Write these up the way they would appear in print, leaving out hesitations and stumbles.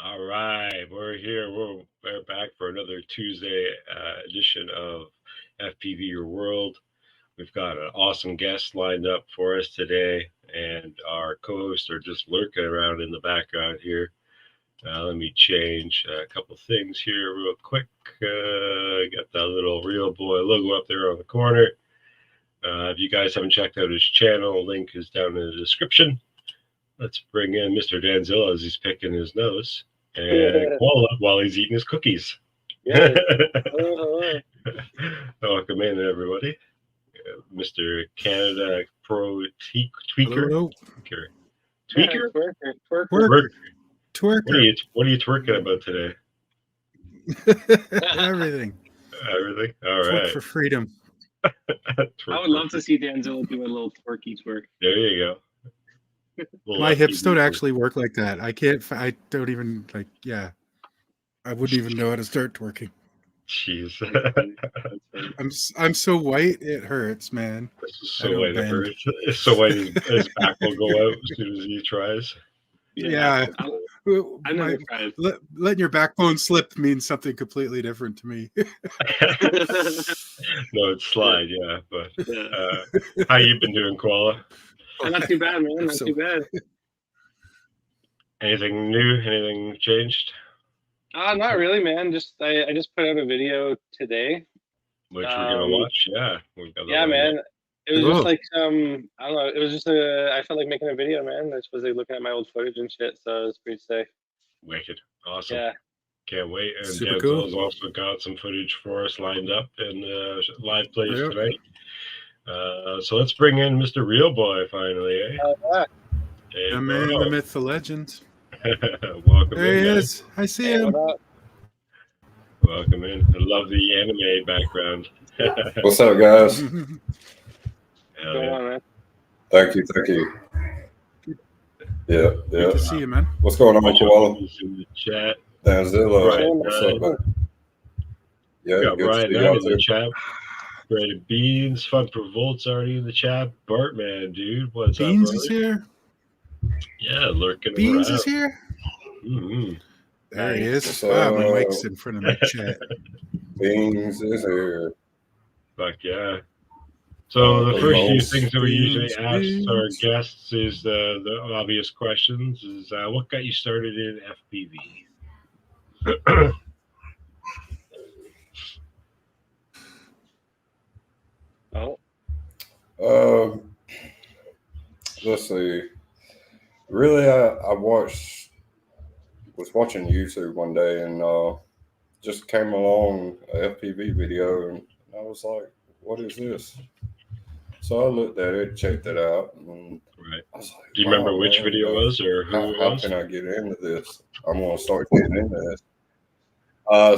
All right, we're here. We're back for another Tuesday edition of FPV Your World. We've got an awesome guest lined up for us today, and our co-hosts are just lurking around in the background here. Let me change a couple things here real quick. Got that little Real Boy logo up there on the corner. If you guys haven't checked out his channel, link is down in the description. Let's bring in Mr. Danzilla as he's picking his nose, and Koala while he's eating his cookies. Yeah. Welcome in, everybody. Mr. Canada Pro Tweaker. Hello. Tweaker? Twerker. What are you twerking about today? Everything. Everything? All Twerk right. for freedom. I would love to see Danzilla do a little twerky twerk. There you go. My hips don't actually work like that. I can't. I don't even like. Yeah, I wouldn't even know how to start twerking. Jeez. I'm so white it hurts, man. So white it hurts. So white his back will go out as soon as he tries. Yeah. I never tried. Letting your backbone slip means something completely different to me. No, it's slide, yeah. But how you been doing, Koala? Not too bad, man. Not too bad. Anything new? Anything changed? Not really, man. I just put out a video today, which we're gonna watch. Yeah, man. It was just like I don't know. It was just I felt like making a video, man. I was like looking at my old footage and shit, so it was pretty sick. Wicked, awesome. Yeah, can't wait. And Super cool. Danzill's also got some footage for us lined up in live plays tonight. So let's bring in Mr. Real Boy finally. Eh? Hey, the man, the myth, the legend. Welcome there in. He is. I see him. Welcome in. I love the anime background. What's up, guys? Man. Thank you. Yeah. Good to see you, man. What's going on, Koala? In the chat. Danzilla. What's up, man? Yeah, got good Brian to see you in the chat. Brandon Beans, Fun for Volts already in the chat. Bartman, dude, what's Beans up? Beans is here. Yeah, lurking Beans around. is here. Mm-hmm. There he is. My mic's in front of my chat. Beans is here. Fuck yeah. So the first few things that we usually ask our guests is the obvious questions. Is what got you started in FPV? Let's see. Really, I was watching YouTube one day and just came along a FPV video and I was like, "What is this?" So I looked at it, checked it out, and I was like, "Do you remember which video it was or who it was? How can I get into this? I'm gonna start getting into this."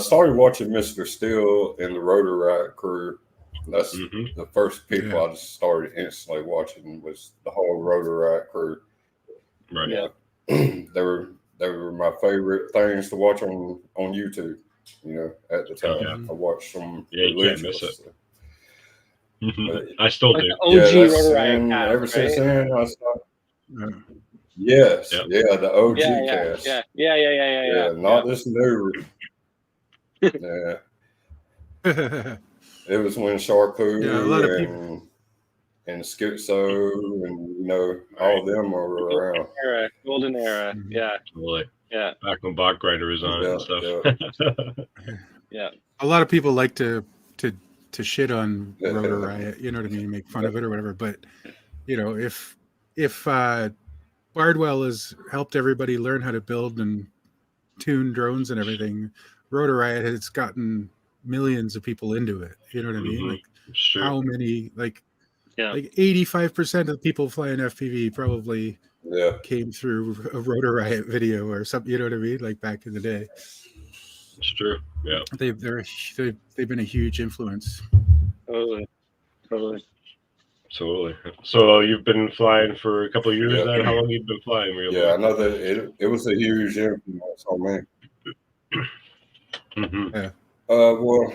Started watching Mr. Steele and the Rotor Riot crew. That's the first people I just started instantly watching was the whole Rotor Riot crew. Right. Yeah. They were my favorite things to watch on YouTube. You know, at the time I watched them. Yeah, you can't miss it. But, I still do. OG Rotor Riot. Ever since then, I started. Yes. Yep. Yeah, the OG cast. Yeah. Not this new. Yeah. It was when Sharku and Schizo and all of them were around. Golden era. Yeah. Totally. Yeah. Back when Bot Grinder was on and stuff. Yeah. A lot of people like to shit on Rotor Riot, you know what I mean, make fun of it or whatever. But if Bardwell has helped everybody learn how to build and tune drones and everything, Rotor Riot has gotten millions of people into it. You know what I mean? Like how many, like 85% of the people flying FPV probably came through a Rotor Riot video or something. You know what I mean? Like back in the day. It's true. Yeah. They've been a huge influence. Totally. So you've been flying for a couple of years now. How long have you been flying? I know that it was a huge influence on me. Well,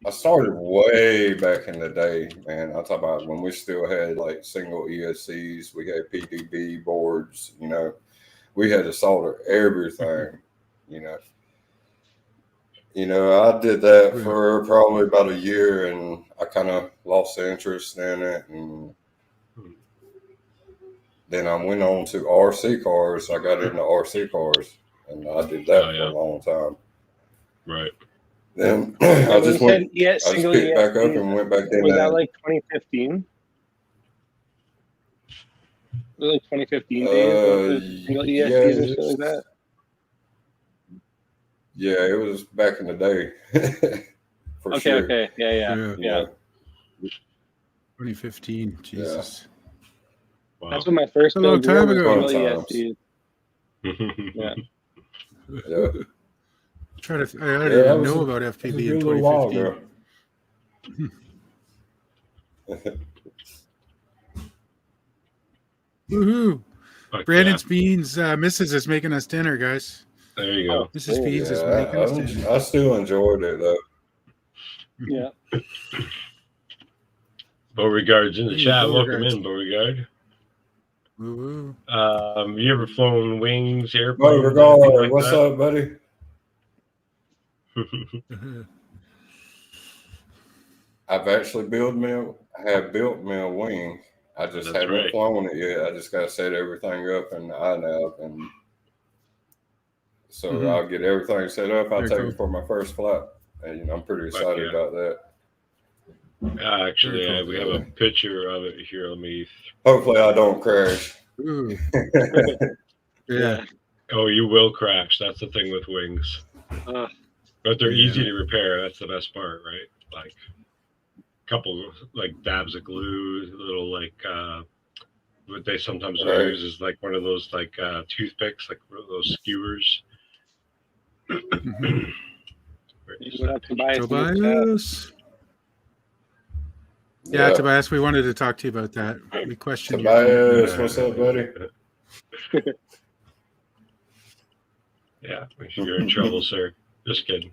I started way back in the day, man. I talk about when we still had like single ESCs, we had PDB boards, we had to solder everything, you know. I did that for probably about a year, and I kind of lost interest in it. And then I went on to RC cars. I got into RC cars, and I did that for a long time. Right. Then I just picked back up and went back in. Was that like 2015? Was it like 2015 days? Single ESPs and shit like that? Yeah, it was back in the day. For sure. Okay. Yeah. 2015. Jesus. Wow. That's when my first long time ago. ESPs. Yeah. Yeah. I didn't even know about FPV in 2015. Woohoo! Brandon's Beans, Mrs. is making us dinner, guys. There you go. Mrs. Beans is making us dinner. I still enjoyed it, though. Yeah. Beauregard's in the chat. Welcome in, Beauregard. Woo-woo. You ever flown wings, airplanes? Beauregard, what's up, buddy? I've actually built me a wing. I just haven't flown it yet. I just got to set everything up in the iNav, and so I'll get everything set up. I'll take it for my first flight, and I'm pretty excited about that. Actually, we have a picture of it here. Let me. Hopefully, I don't crash. Yeah. Oh, you will crash. That's the thing with wings. But they're easy to repair. That's the best part, right? Like a couple like dabs of glue, little like what they sometimes use is like one of those like toothpicks, like those skewers. Tobias. Yeah, Tobias, we wanted to talk to you about that. We questioned Tobias, what's up, buddy? Yeah, you're in trouble, sir. Just kidding.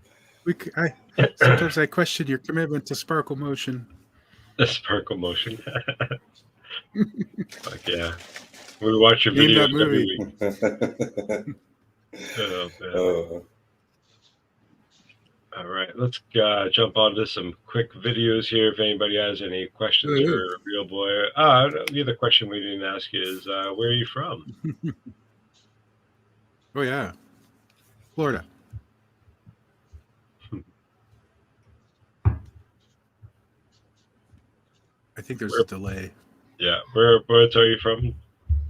Sometimes I question your commitment to Sparkle Motion. The Sparkle Motion. Fuck yeah. We watch your videos every week. All right, let's jump onto some quick videos here. If anybody has any questions for Real Boy. The other question we didn't ask is, where are you from? Oh, yeah. Florida. I think there's a delay. Yeah. Where are you from,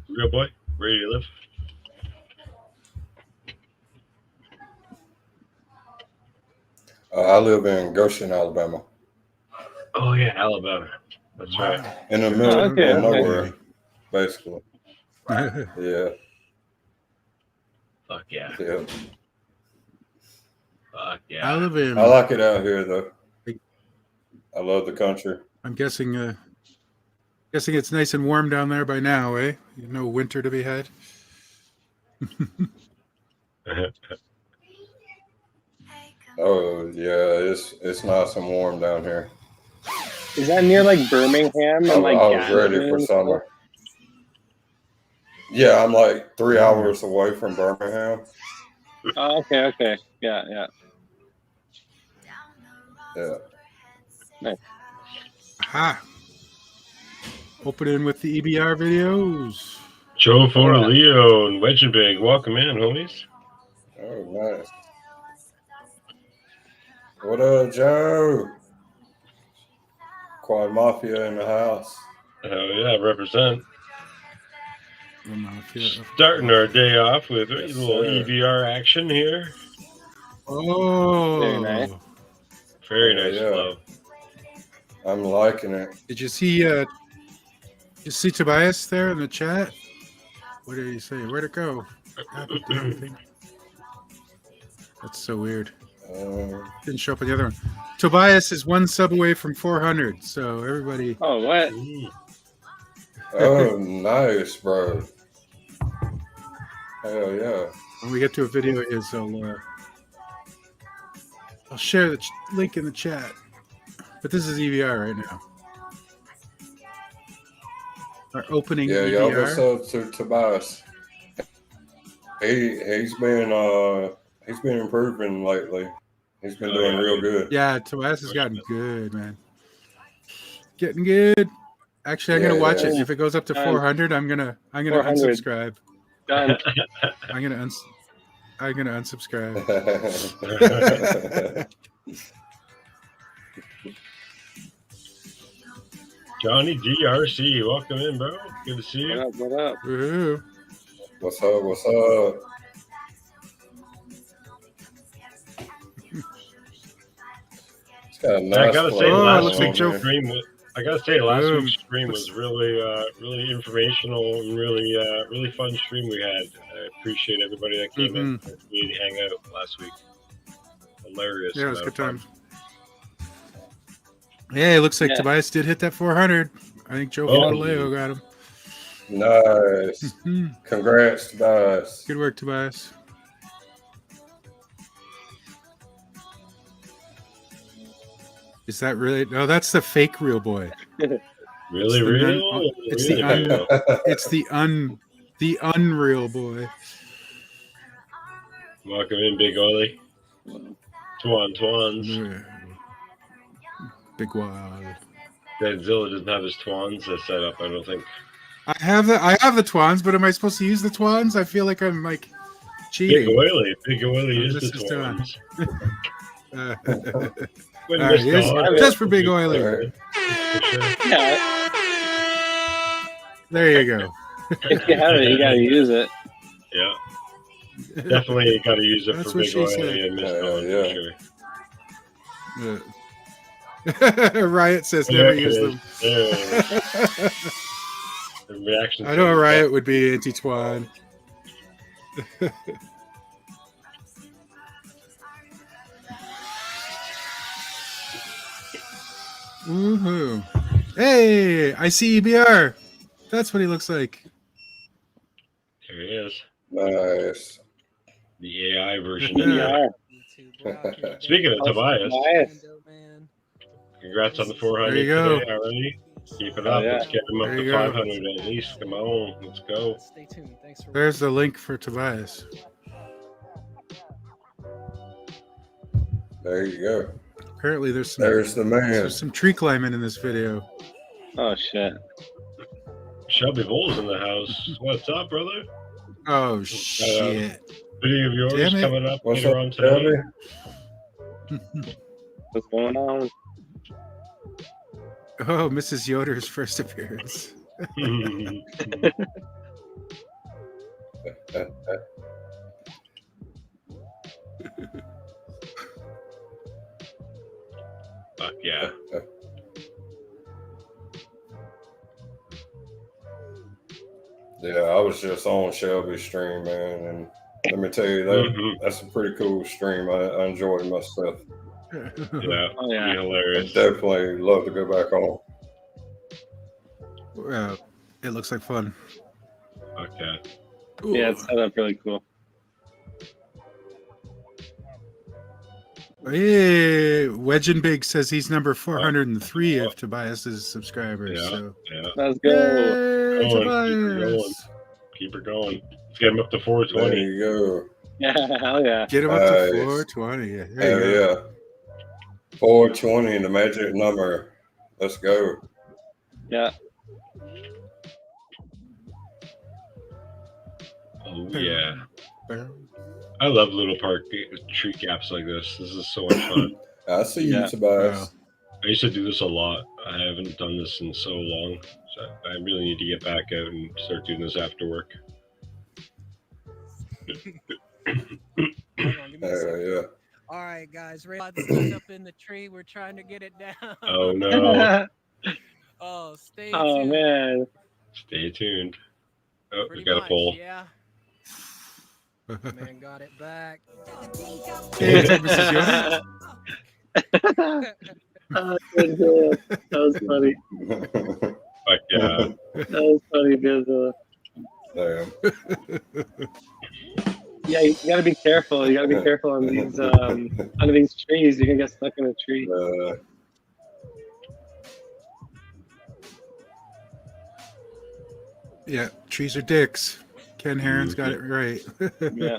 Real Boy? Where do you live? I live in Goshen, Alabama. Oh, yeah, Alabama. That's right. In the middle of nowhere, basically. Yeah. Fuck yeah. Yeah. Fuck yeah. I live in. I like it out here, though. I love the country. I'm guessing it's nice and warm down there by now, eh? No winter to be had. Oh yeah, it's nice and warm down here. Is that near like Birmingham? And, I was ready for summer. Yeah, I'm like 3 hours away from Birmingham. Oh, okay. Yeah. Nice. Aha. Opening with the EBR videos. Joe Fortaleo and Wedgenbig, welcome in, homies. Oh, nice. What up, Joe? Quad Mafia in the house. Oh yeah, represent. Starting our day off with a little EVR action here. Oh, very nice. Very nice, love. I'm liking it. Did you see? Tobias there in the chat? What did he say? Where'd it go? That's so weird. Didn't show up on the other one. Tobias is 1 sub away from 400. So everybody. Oh, what? Oh, nice, bro. Hell yeah. When we get to a video of his, I'll share the link in the chat. But this is EVR right now. Our opening EVR. Yeah, what's up to Tobias? He's been improving lately. He's been doing real good. Yeah, Tobias has gotten good, man. Getting good. Actually, I'm gonna watch it. If it goes up to 400, I'm gonna unsubscribe. Done. I'm gonna unsubscribe. Johnny DRC, welcome in, bro. Good to see you. What up? Woohoo. What's up? What's up? It's got a nice I gotta say, last week's stream was really, really informational and really, really fun stream we had. I appreciate everybody that came in for me to hang out last week. Hilarious. Yeah, it was good times. Yeah, it looks like Tobias did hit that 400. I think Joe Galileo got him. Nice. Congrats, Tobias. Good work, Tobias. Is that really? No, that's the fake real boy. Really real? It's the unreal boy. Welcome in, Big Oily. Twans. Big wild. Zilla doesn't have his twans set up, I don't think. I have the twans, but am I supposed to use the twans? I feel like I'm like cheating. Big Oily is the twans. Just for Big Oily. Right. There you go. If you have it, you gotta use it. Yeah. Definitely you gotta use it for Big Oily and Miss Dawn, for sure. Riot says never use them. I know a Riot would be anti-twan. Woohoo! Hey, I see EBR. That's what he looks like. There he is. Nice. The AI version. Speaking of Tobias, congrats on the 400 there you go. Today already. Keep it up. Let's get him up to 500 at least. Come on, let's go. Stay tuned. Thanks for There's the link for Tobias. There you go. Apparently, there's the man. There's some tree climbing in this video. Oh shit! Shelby Bull's in the house. What's up, brother? Oh shit! Video of yours coming up What's later up, on today. What's going on? Oh, Mrs. Yoder's first appearance. Fuck yeah. Yeah, I was just on Shelby's stream, man, and let me tell you that that's a pretty cool stream. I enjoyed myself. Yeah, hilarious. I'd definitely love to go back on. It looks like fun. Okay. Yeah, it's set up really cool. Hey, Wedge and Big says he's number 403 of Tobias's subscribers. So. Let's go. Hey, Tobias. Keep it going. Let's get him up to 420. There you go. Yeah, hell yeah. Get him up to 420. There you go. 420, the magic number. Let's go. Yeah. Oh, yeah. I love little park tree gaps like this. This is so much fun. I see you, Tobias. I used to do this a lot. I haven't done this in so long. So I really need to get back out and start doing this after work. Yeah. All right, guys. Ray's stuck up in the tree. We're trying to get it down. Oh, no. Oh, stay tuned. Oh, man. Stay tuned. Oh, Pretty we got a poll. Yeah. Man got it back. Hey, Mrs. Yoder. That was funny. Fuck yeah. That was funny, Bizzle. Damn. Yeah, you gotta be careful. You gotta be careful on these under these trees. You're gonna get stuck in a tree. Yeah, trees are dicks. Ken Heron's got it right. Yeah.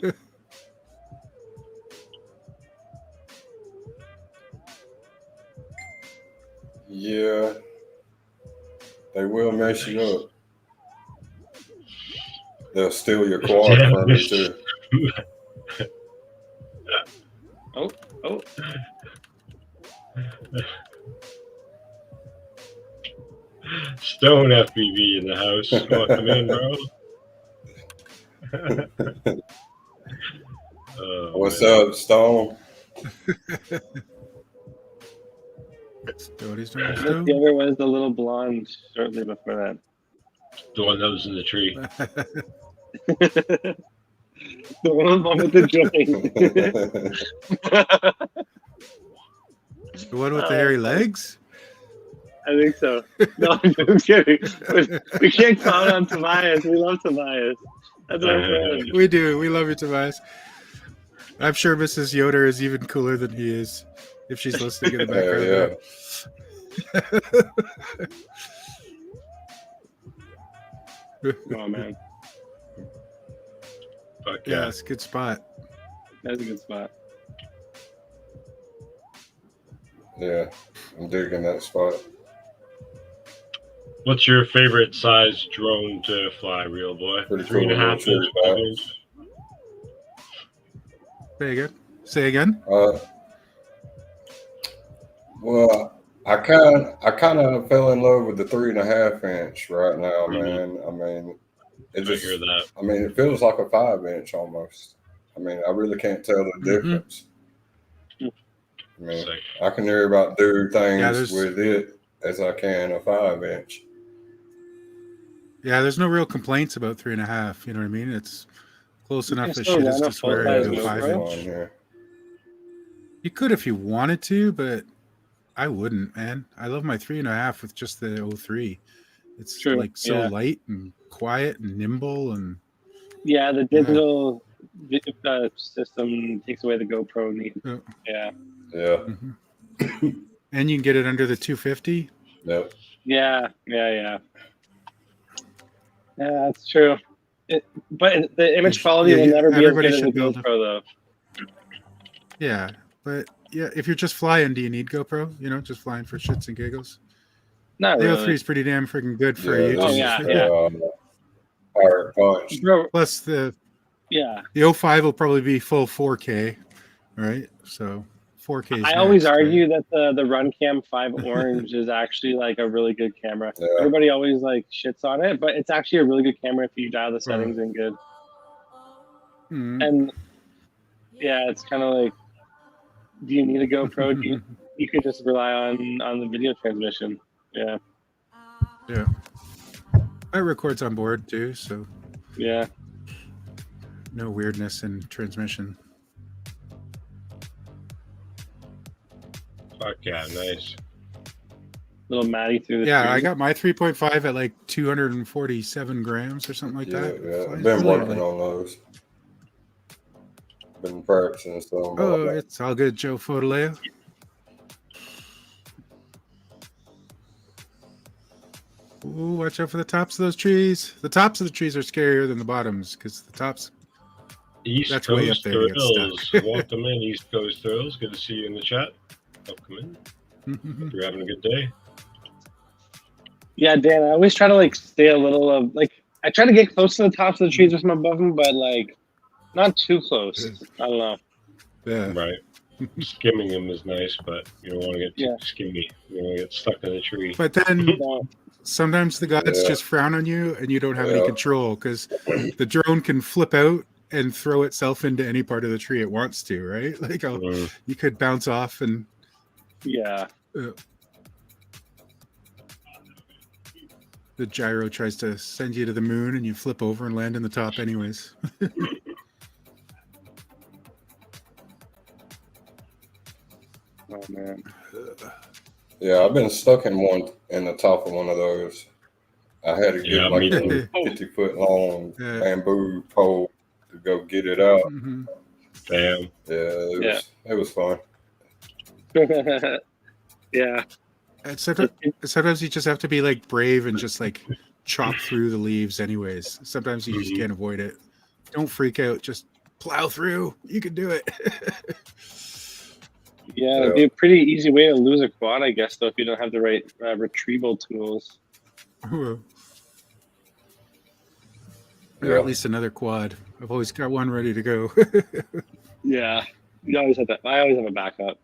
Yeah. They will mess you up. They'll steal your quad from you too. Oh. Stone FPV in the house. Welcome in, bro. Oh, What's man. up, Stone? Stone's doing The Stone. other was the little blonde shortly before that. The one that was in the tree. The one with the joint. The one with the hairy legs? I think so. No, I'm just kidding. We can't clown on Tobias. We love Tobias. That's our friend. We do. We love you, Tobias. I'm sure Mrs. Yoder is even cooler than he is if she's listening in the background. Oh, man. Fuck Yeah, yeah. it's a good spot. That's a good spot. Yeah, I'm digging that spot. What's your favorite size drone to fly, Real Boy? Pretty 3.5 cool. inch, 5 inch? Say again. Well, I kind of fell in love with the 3.5 inch right now, man. I mean, it just, I hear that. I mean, it feels like a 5 inch almost. I mean, I really can't tell the difference. I mean, Sick. I can hear about do things Yeah, with it as I can a 5 inch. Yeah, there's no real complaints about 3.5. You know what I mean? It's close enough as still shit run as a to swear full-size into a GoPro? 5 inch. Yeah. You could if you wanted to, but I wouldn't, man. I love my 3.5 with just the 03. It's True, like so yeah. light and quiet and nimble, and Yeah, the digital system takes away the GoPro need. Yeah. And you can get it under the 250. Yep. Yeah, that's true. But the image quality will never be as everybody good as the should build GoPro, though. Yeah, but yeah, if you're just flying, do you need GoPro? You know, just flying for shits and giggles. Not The really. 03 is pretty damn freaking good for Yeah, you. Oh, yeah. Power punch. Bro, Plus the 05 will probably be full 4K, right? So 4K. Is I always next, argue right? that the Runcam 5 Orange is actually like a really good camera. Yeah. Everybody always like shits on it, but it's actually a really good camera if you dial the settings in good. And yeah, it's kind of like, do you need a GoPro? You could just rely on the video transmission. Yeah. Yeah. It records on board too, so Yeah. no weirdness in transmission. Fuck yeah, nice. Little Matty through the Yeah, screen. I got my 3.5 at like 247 grams or something like that. Yeah. I've been working on those. Been practicing some. Oh, it's all good, Joe Fodoleo. Ooh, watch out for the tops of those trees. The tops of the trees are scarier than the bottoms because the tops. East That's way up Coast there, you get Thrills. stuck. Welcome in, East Coast Thrills. Good to see you in the chat. Welcome in. Hope you're having a good day. Yeah, Dan, I always try to like stay a little of like I try to get close to the tops of the trees from above them, but like not too close. I don't know. Yeah. Right. Skimming them is nice, but you don't want to get too Yeah. skimmy. You don't want to get stuck in the tree. But then No. sometimes the gods Yeah. just frown on you and you don't have any Yeah. control because the drone can flip out and throw itself into any part of the tree it wants to, right? Like you could bounce off and Yeah. the gyro tries to send you to the moon and you flip over and land in the top anyways. Oh man. Yeah, I've been stuck in the top of one of those. I had to get Yeah, like me a too. 50-foot long Yeah. bamboo pole to go get it out. Mhm. Damn. Yeah, it was fun. Yeah. And sometimes you just have to be like brave and just like chop through the leaves anyways. Sometimes you just can't avoid it. Don't freak out. Just plow through. You can do it. Yeah, it'd be a pretty easy way to lose a quad, I guess, though, if you don't have the right retrieval tools. Or at least another quad. I've always got one ready to go. Yeah, you always have that. I always have a backup.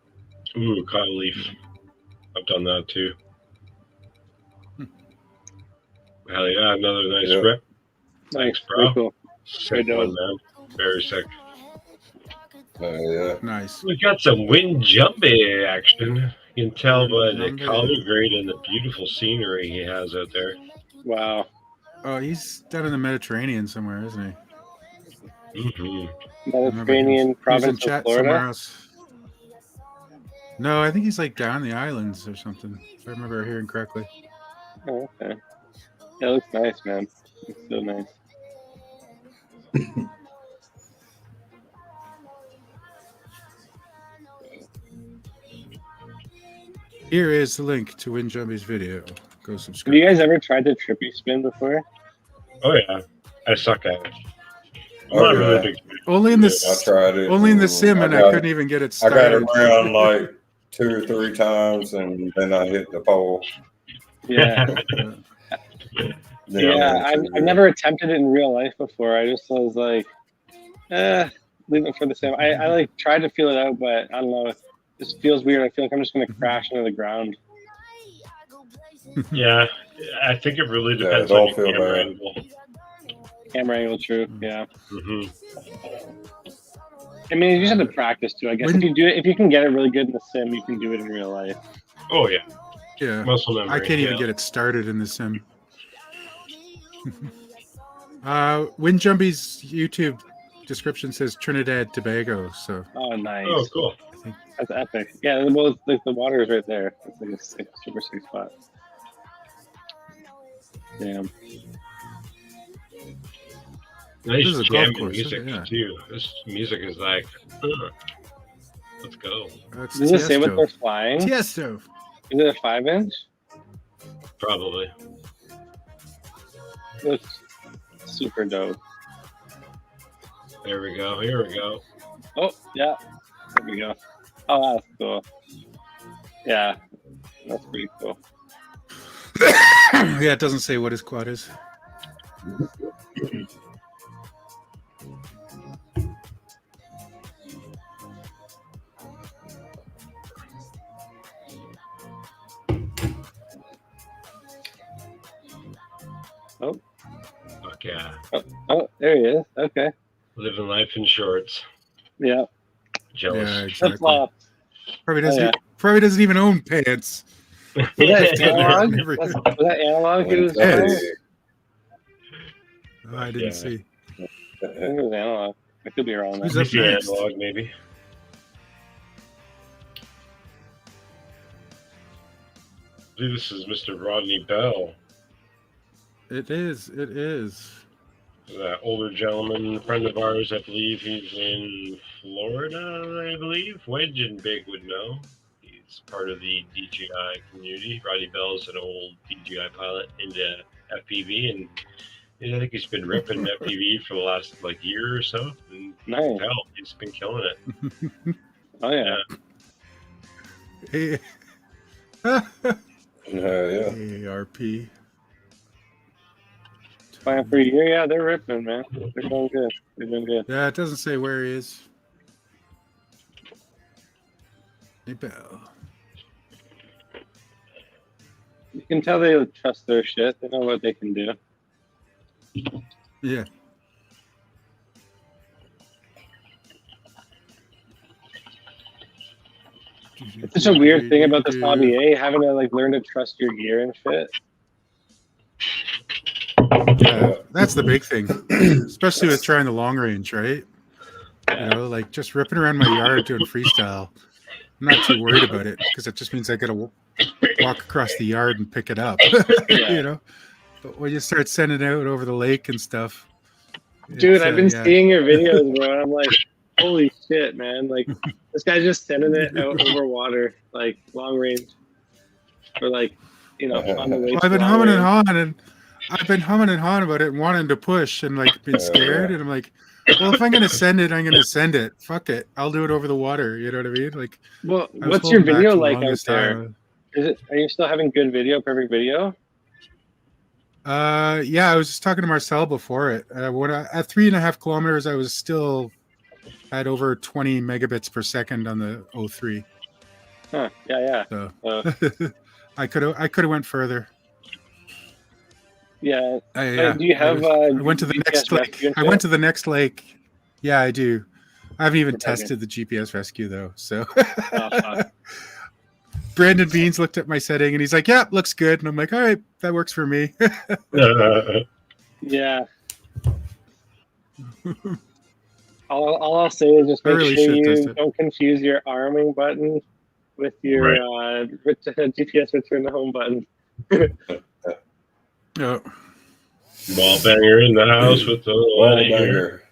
Ooh, cotton leaf. I've done that too. Hell yeah, another nice rip. Thanks, bro. Very cool. Sick one, man. Very sick. Yeah. Nice. We got some wind jumpy action. You can tell by the color grade and the beautiful scenery he has out there. Wow. Oh, he's down in the Mediterranean somewhere, isn't he? Mm-hmm. Mediterranean province of Florida. No, I think he's like down the islands or something, if I remember hearing correctly. Oh, okay. Yeah, it looks nice, man. It's so nice. Here is the link to Wind Jumpy's video. Go subscribe. Have you guys ever tried to trippy spin before? Oh yeah, I suck at it. Only in the I tried it. only in the sim, and I couldn't even get it started. I got it around like 2 or 3 times, and then I hit the pole. Yeah. Yeah, I've never attempted it in real life before. I just was like, leave it for the sim. I like tried to feel it out, but I don't know. It just feels weird. I feel like I'm just going to crash into the ground. Yeah, I think it really depends on your camera angle. Camera angle, true. Yeah. Mm-hmm. I mean, you just have to practice too. I guess if you can get it really good in the sim, you can do it in real life. Oh yeah. Yeah. Muscle memory. I can't even get it started in the sim. Wind Jumpy's YouTube description says Trinidad Tobago. So. Oh, nice. Oh, cool. That's epic. Yeah, well, it's like the water is right there. It's like a super sick spot. Damn. Nice This is a jam golf course, music yeah. too. This music is like, let's go. Does it say what they're flying? Tiesto. Is it a 5-inch? Probably. Looks super dope. There we go. Here we go. Oh, yeah. There we go. Oh, that's cool. Yeah, that's pretty cool. Yeah, it doesn't say what his quad is. Oh. Fuck yeah. Oh, there he is. Okay. Living life in shorts. Yeah. Jealous. Yeah, exactly. Flip-flops. Probably doesn't even own pants. Was that analog? Was that analog? Oh, I didn't see. I think it was analog. I could be wrong. Who's up next? Analog, maybe. I believe this is Mr. Rodney Bell. It is. It is. That older gentleman, friend of ours. I believe he's in Florida, I believe. Wedge and Big would know. He's part of the DJI community. Rodney Bell is an old DJI pilot into FPV, and I think he's been ripping FPV for the last year or so. And nice. Hell, he's been killing it. Oh yeah. Hey. Yeah. ARP. Flying for a year, yeah, they're ripping, man. They're doing good. They're doing good. Yeah, it doesn't say where he is. Hey, Bell. You can tell they trust their shit. They know what they can do. Yeah. It's such a weird thing about this hobby, having to learn to trust your gear and shit. Yeah, that's the big thing, especially with trying the long range, right? You know, just ripping around my yard doing freestyle. I'm not too worried about it because it just means I got to walk across the yard and pick it up. You know, but when you start sending out over the lake and stuff, dude, I've been seeing your videos, bro. And I'm like, holy shit, man! This guy's just sending it out over water, long range, or on the way. Well, I've been humming and hawing, and I've been humming and hawing about it and wanting to push and like been scared. And I'm like, well, if I'm going to send it, I'm going to send it. Fuck it. I'll do it over the water. You know what I mean? Like, well, what's your video like out there? Are you still having good video, perfect video? Yeah, I was just talking to Marcel before it. When at 3.5 kilometers, I was still at over 20 megabits per second on the 03. Huh? Yeah. So I could have went further. Yeah. Yeah. Do you have? I went to the next lake. I went to the next lake. Yeah, I do. I haven't even tested the GPS rescue though. So. Brandon Beans looked at my setting and he's like, "Yeah, looks good." And I'm like, "All right, that works for me." Yeah. All I'll say is just make sure you don't confuse your arming button with your GPS return to home button. Oh. Ball banger in the house with the ball banger.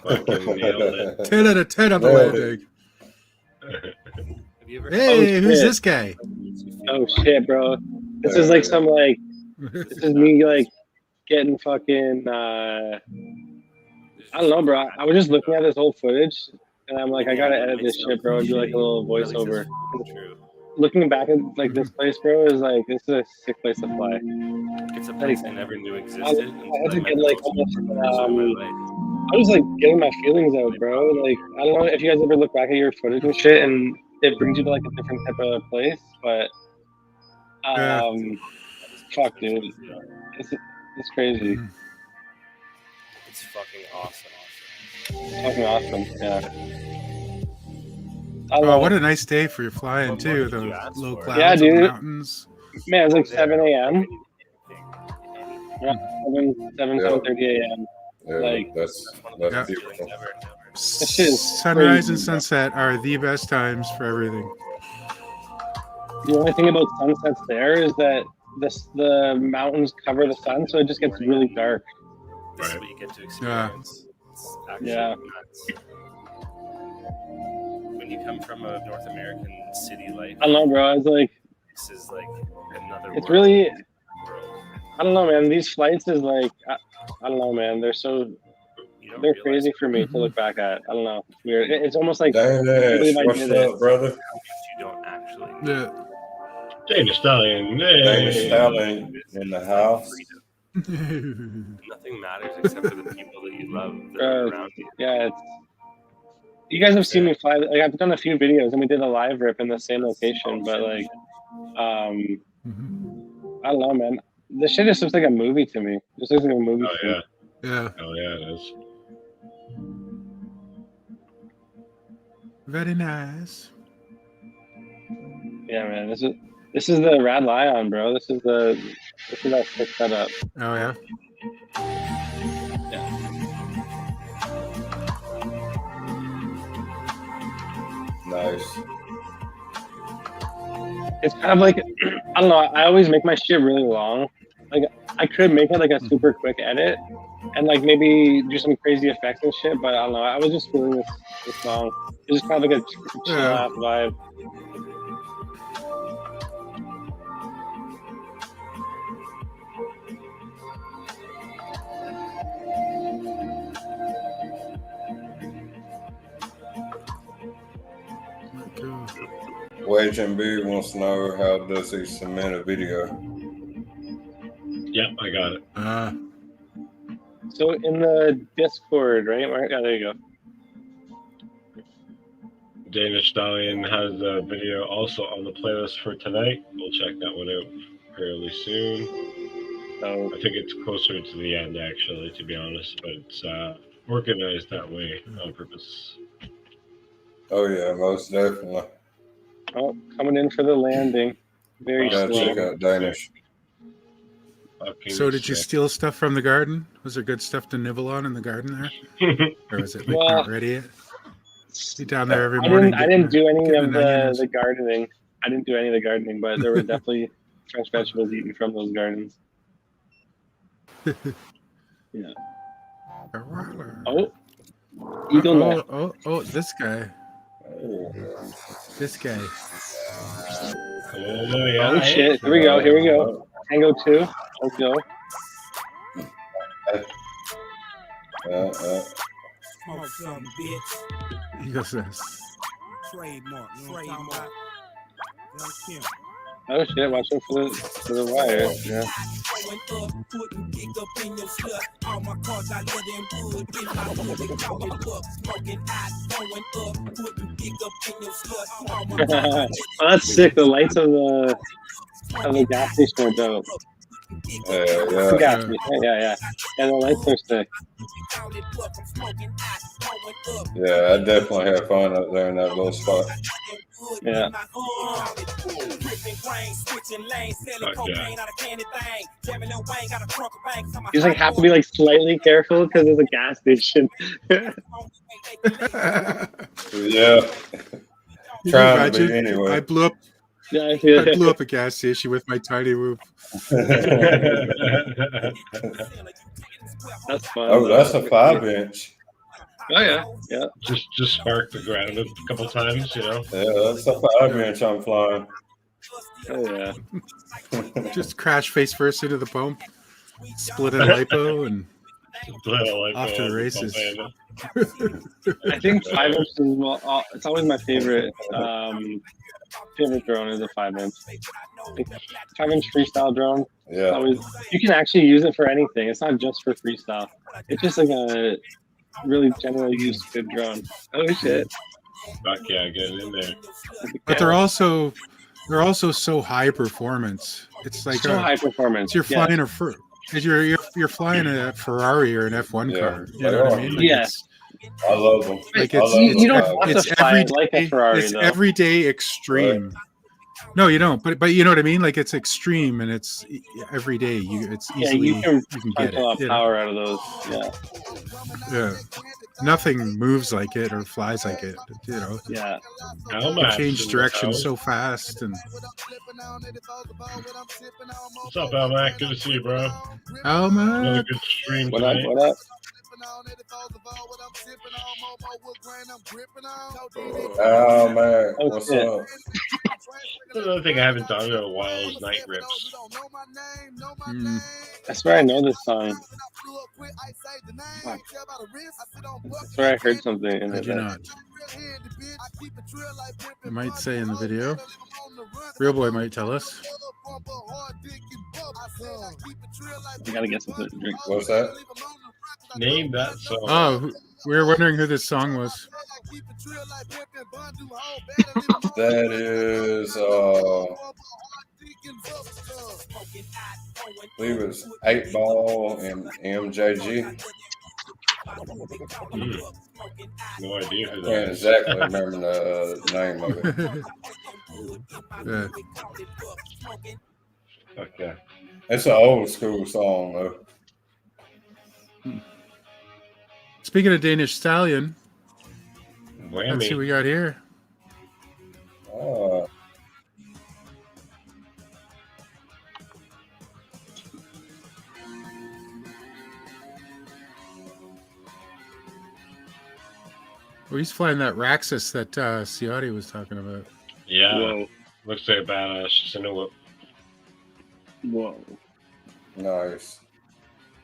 Fucking nailed it. 10 out of 10 on the landing. Hey, who's this guy? Oh shit, bro. This is like some like this is me like getting fucking I don't know, bro. I was just looking at this old footage and I'm like, I gotta edit this shit, bro, and do like a little voiceover. Looking back at like this place, bro, is like this is a sick place to fly. It's a place I never knew existed. I had to get like almost I was like getting my feelings out, bro. Like I don't know if you guys ever look back at your footage and shit, and it brings you to like a different type of place. But fuck, dude, it's crazy. It's fucking awesome. It's fucking awesome. Yeah. Oh, what a nice day for your flying too. The low clouds, yeah, dude. and mountains. Man, it's like 7 a.m. Yeah, 7:30 a.m. Yeah, Like that's Yeah. beautiful. shit is Sunrise crazy, and sunset are the best times for everything. The only thing about sunsets there is that the mountains cover the sun, so it just gets really dark. This is what you get to experience. It's actually nuts. When you come from a North American city life, I don't know, bro. I was like, this is like another it's world. really, I don't know, man. These flights is like, I don't know, man. They're realize crazy for me to look back at. I don't know. It's weird. It's almost like Danish, believe I what's did up, brother? You don't actually. Yeah. Danish Stallion. Danish Hey. Stallion in the house. Nothing matters except for the people that you love that are around you. Yeah, you guys have seen me fly. Like I've done a few videos, and we did a live rip in the same location. But like, I don't know, man. This shit just looks like a movie to me. It just looks like a movie. Oh yeah. Yeah. Oh yeah, it is. Very nice. Yeah, man. This is the Rad Lion, bro. This is that sick setup. Oh yeah. Nice. It's kind of like I don't know. I always make my shit really long. Like I could make it like a super quick edit, and like maybe do some crazy effects and shit. But I don't know. I was just feeling this song. It's just kind of like a chill out vibe. Wedge MB wants to know how does he submit a video? Yep, I got it. So in the Discord, right? Yeah, there you go. Danish Stallion has a video also on the playlist for tonight. We'll check that one out fairly soon. So I think it's closer to the end, actually, to be honest, but it's organized that way on purpose. Oh yeah, most definitely. oh, coming in for the landing. Very Gotta slow. check out Danish. So did you steal stuff from the garden? Was there good stuff to nibble on in the garden there? Or was it like Well, not ready yet? You down there every I morning? didn't do any getting of onions? the gardening. I didn't do any of the gardening, but there were definitely fresh vegetables eaten from those gardens. Yeah. Oh, eagle net. Oh, this guy. Oh. This guy. Oh, yeah. Oh shit! Here we go. Here we go. Tango 2. Let's go. Smoke some, bitch. He goes this. Trademark. Trademark. Oh shit! Watch out for the wires. Yeah. Going up, putting dick up in your slut. All my cars, I let them wood in my hood. Talking up, smoking hot. Going up, putting dick up in your slut. All my cars, Oh, that's sick. The lights of the gas station are dope. The gas station. Yeah. And the lights are sick. Yeah, I definitely had fun up there in that little spot. Yeah. You just like have to be like slightly careful because there's a gas station. Yeah. Trying to be Imagine anyway. I blew up Yeah, I blew up a gas station with my tiny whoop. That's fun. Oh, that's a 5-inch. Oh yeah. Just spark the ground a couple times, you know. Yeah, that's a 5-inch I'm flying. Oh yeah. Just crash face first into the pump, split a lipo, and off to the races. I think 5 inch is it's always my favorite favorite drone is a 5 inch. 5 inch freestyle drone. Yeah. Always, you can actually use it for anything. It's not just for freestyle. It's just like a really general use good drone. Oh shit! Fuck yeah, getting in there. But they're also so high performance. It's like so high performance. You're flying you're flying a Ferrari or an F1 car. You know what I mean? Like yeah. I love them. Like you don't have to fly everyday, like a Ferrari. It's though. everyday extreme. Right. No, you don't. But you know what I mean? Like it's extreme and it's every day. It's easily you can get a lot of power out of those. Yeah. Yeah. Nothing moves like it or flies like it. You know. Yeah. You change direction so fast and. What's up, Almac? Good to see you, bro. Almac. Another good stream What tonight. up? What up? Oh man, what's up? Another thing I haven't done in a while is night rips. I swear I know this song. I swear I heard something in I it. do not. It might say in the video. REALBOY might tell us. You gotta get something to drink. What's that? Name that song. Oh, we were wondering who this song was. That is I believe it was 8 Ball and MJG. No idea who that Can't is. exactly remember the name of it. Yeah. Fuck yeah. It's an old school song though. Speaking of Danish Stallion, Whammy. let's see what we got here. Well, he's flying that Raxus that Ciotti was talking about. Yeah. Whoa. Looks like a badass Cinewoop. Whoa. Nice.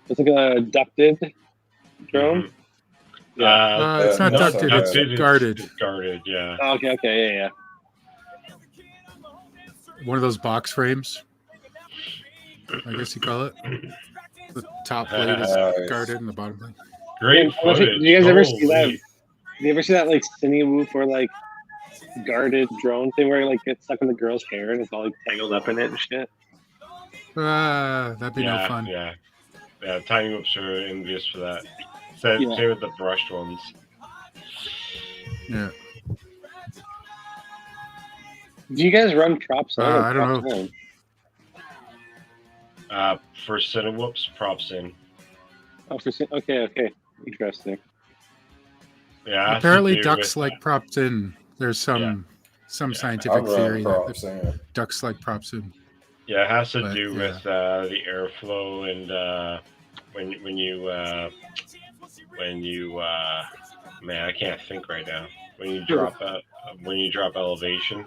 It's like a ducted drone. Mm-hmm. It's not ducted, it's guarded. It's guarded, yeah. Oh, okay, yeah. One of those box frames, I guess you call it. The top plate is guarded and the bottom plate. Great footage. Did you guys ever see that? Did you ever see that like Cinewoop or like guarded drone thing where it like gets stuck in the girl's hair and it's all like tangled up in it and shit? That'd be no fun. Yeah, tiny whoops are envious for that. Same with the brushed ones. Yeah. Do you guys run props? I don't know. For Cinewhoops, props in. Oh, okay. Interesting. Yeah. Apparently, ducks like props in. There's some scientific theory that ducks like props in. Yeah, it has to do with the airflow and when you man, I can't think right now. When you drop elevation,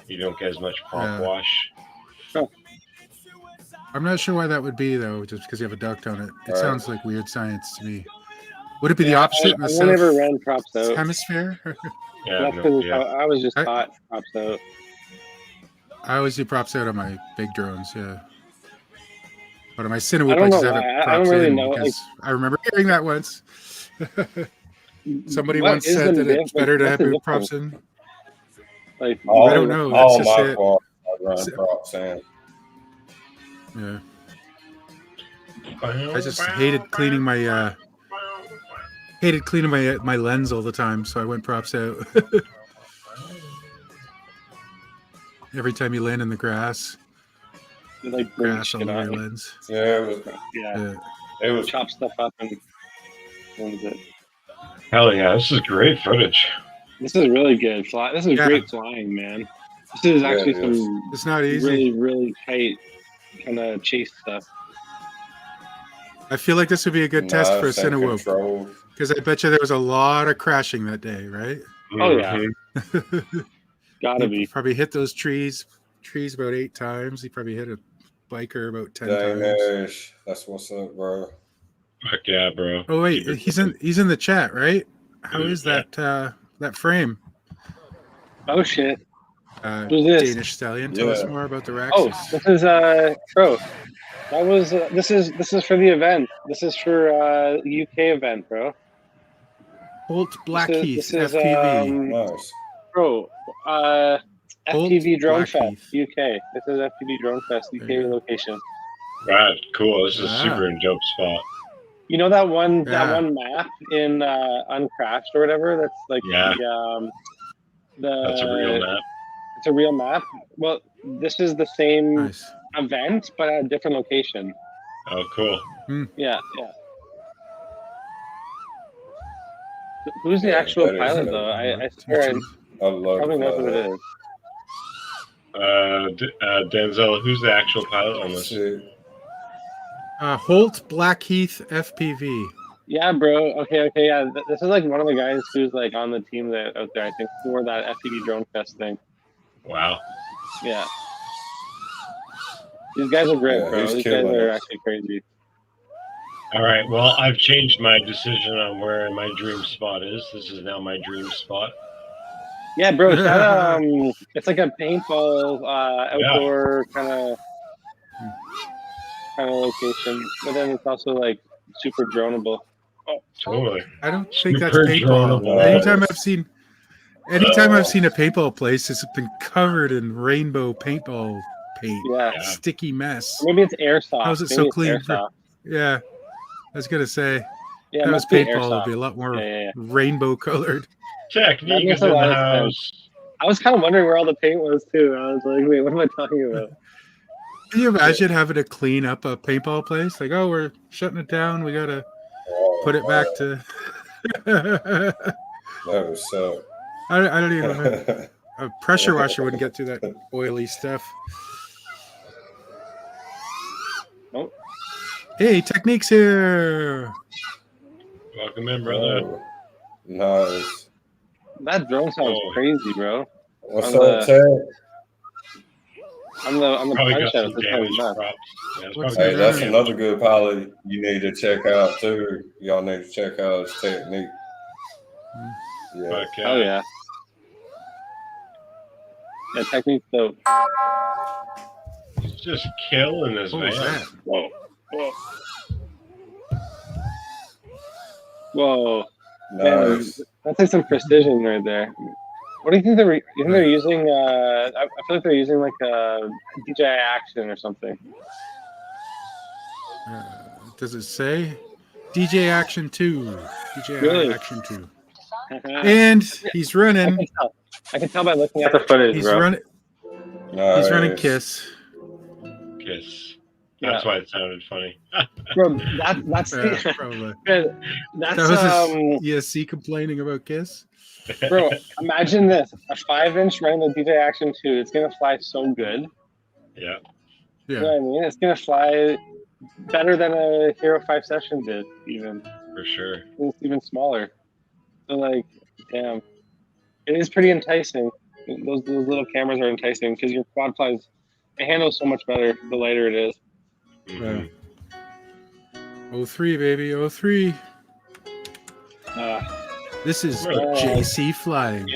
you don't get as much prop wash. I'm not sure why that would be though, just because you have a duct on it. It sounds like weird science to me. Would it be the opposite in the south never ran props out. hemisphere? I was just taught props out. I always do props out on my big drones, yeah. But on my Cinewoop, I just have it props in because I remember hearing that once. Somebody once said that it's better to have your props in. Like, I don't know. That's just it. I run props in. Yeah. I just hated cleaning my my lens all the time, so I went props out. Every time you land in the grass, like grass all over your lens. It was chop stuff up and it. Hell yeah, this is great footage. This is really good. This is great flying, man. This is actually some. It's not easy. Really, really tight kind of chase stuff. I feel like this would be a good test for a Cinewoop, because I bet you there was a lot of crashing that day, right? Oh yeah, gotta be. Probably hit those trees trees about 8 times. He probably hit a biker about 10 times. Danish. That's what's up, bro. Fuck yeah, bro. Oh wait, he's in the chat, right? How is Yeah. that frame? Oh shit. Who's this? Danish Stallion. Tell us more about the Oh, Raxus. this is bro. That was this is for the event. This is for UK event, bro. Holt Blackheath This is FPV. Nice. bro. FPV Holt Drone Blackheath. Fest UK. This is FPV Drone Fest UK Yeah. location. Right, cool. This is a Ah. super dope spot. You know that one Yeah. map in Uncrashed or whatever? That's like Yeah. that's a real map. It's a real map. Well, this is the same Nice. event, but at a different location. Oh, cool. Yeah. Who's the Yeah, actual that is pilot dope. though? I swear I love probably know who it is. Denzel, who's the actual pilot on this? Shit. Holt Blackheath FPV. Yeah, bro. Okay, yeah. This is like one of the guys who's like on the team that out there. I think for that FPV Drone Fest thing. Wow. Yeah. These guys are great, Yeah, bro. he's These guys killing are it. actually crazy. All right. Well, I've changed my decision on where my dream spot is. This is now my dream spot. Yeah, bro. It's that, it's like a paintball outdoor kind of location, but then it's also like super droneable. Totally. I don't think that's Super paintball. droneable. Anytime I've seen a paintball place, it's been covered in rainbow paintball paint. Yeah. Sticky mess. Maybe it's airsoft. How's it Maybe so it's clean? airsoft. Yeah. I was gonna say Yeah, that it was must be paintball. It'd airsoft. be a lot more Yeah. rainbow colored. Technique That makes is a in the lot of house. I was kind of wondering where all the paint was too. I was like, wait, what am I talking about? Can you imagine having to clean up a paintball place? Like, oh, we're shutting it down. We gotta put it back to. That was so. I don't even know. A pressure washer wouldn't get through that oily stuff. Oh. Hey, Technique's here. Welcome in, brother. Nice. That drone sounds crazy, bro. What's On up, Ted? On the Probably punch got out, some it's damage probably nuts. props. Yeah, it's What's probably Hey, that? got that's some another good pilot you need to check out too. Y'all need to check out his technique. Yeah. Fuck yeah. Oh yeah. Yeah, technique's dope. He's just killing this What man. was that? Whoa. Nice. Man, that's like some precision right there. What do you think you think they're using? I feel like they're using like a DJI Action or something. Does it say? DJ Action 2. DJI Really? Action 2. I And he's running. can tell. I can tell by looking at the footage, He's bro. running. Nice. He's running Kiss. Kiss. Yeah. That's why it sounded funny. Bro, that's the, Probably. man, that's That was his ESC complaining about Kiss. bro. Imagine this: a 5-inch running the DJI Action 2. It's gonna fly so good. Yeah. You know Yeah. what I mean? It's gonna fly better than a Hero 5 Session did, even. For sure. It's even smaller. So like, damn, it is pretty enticing. Those little cameras are enticing because your quad flies. It handles so much better the lighter it is. Mhm. 03, baby. 03. Uh, This is Really? JC flying.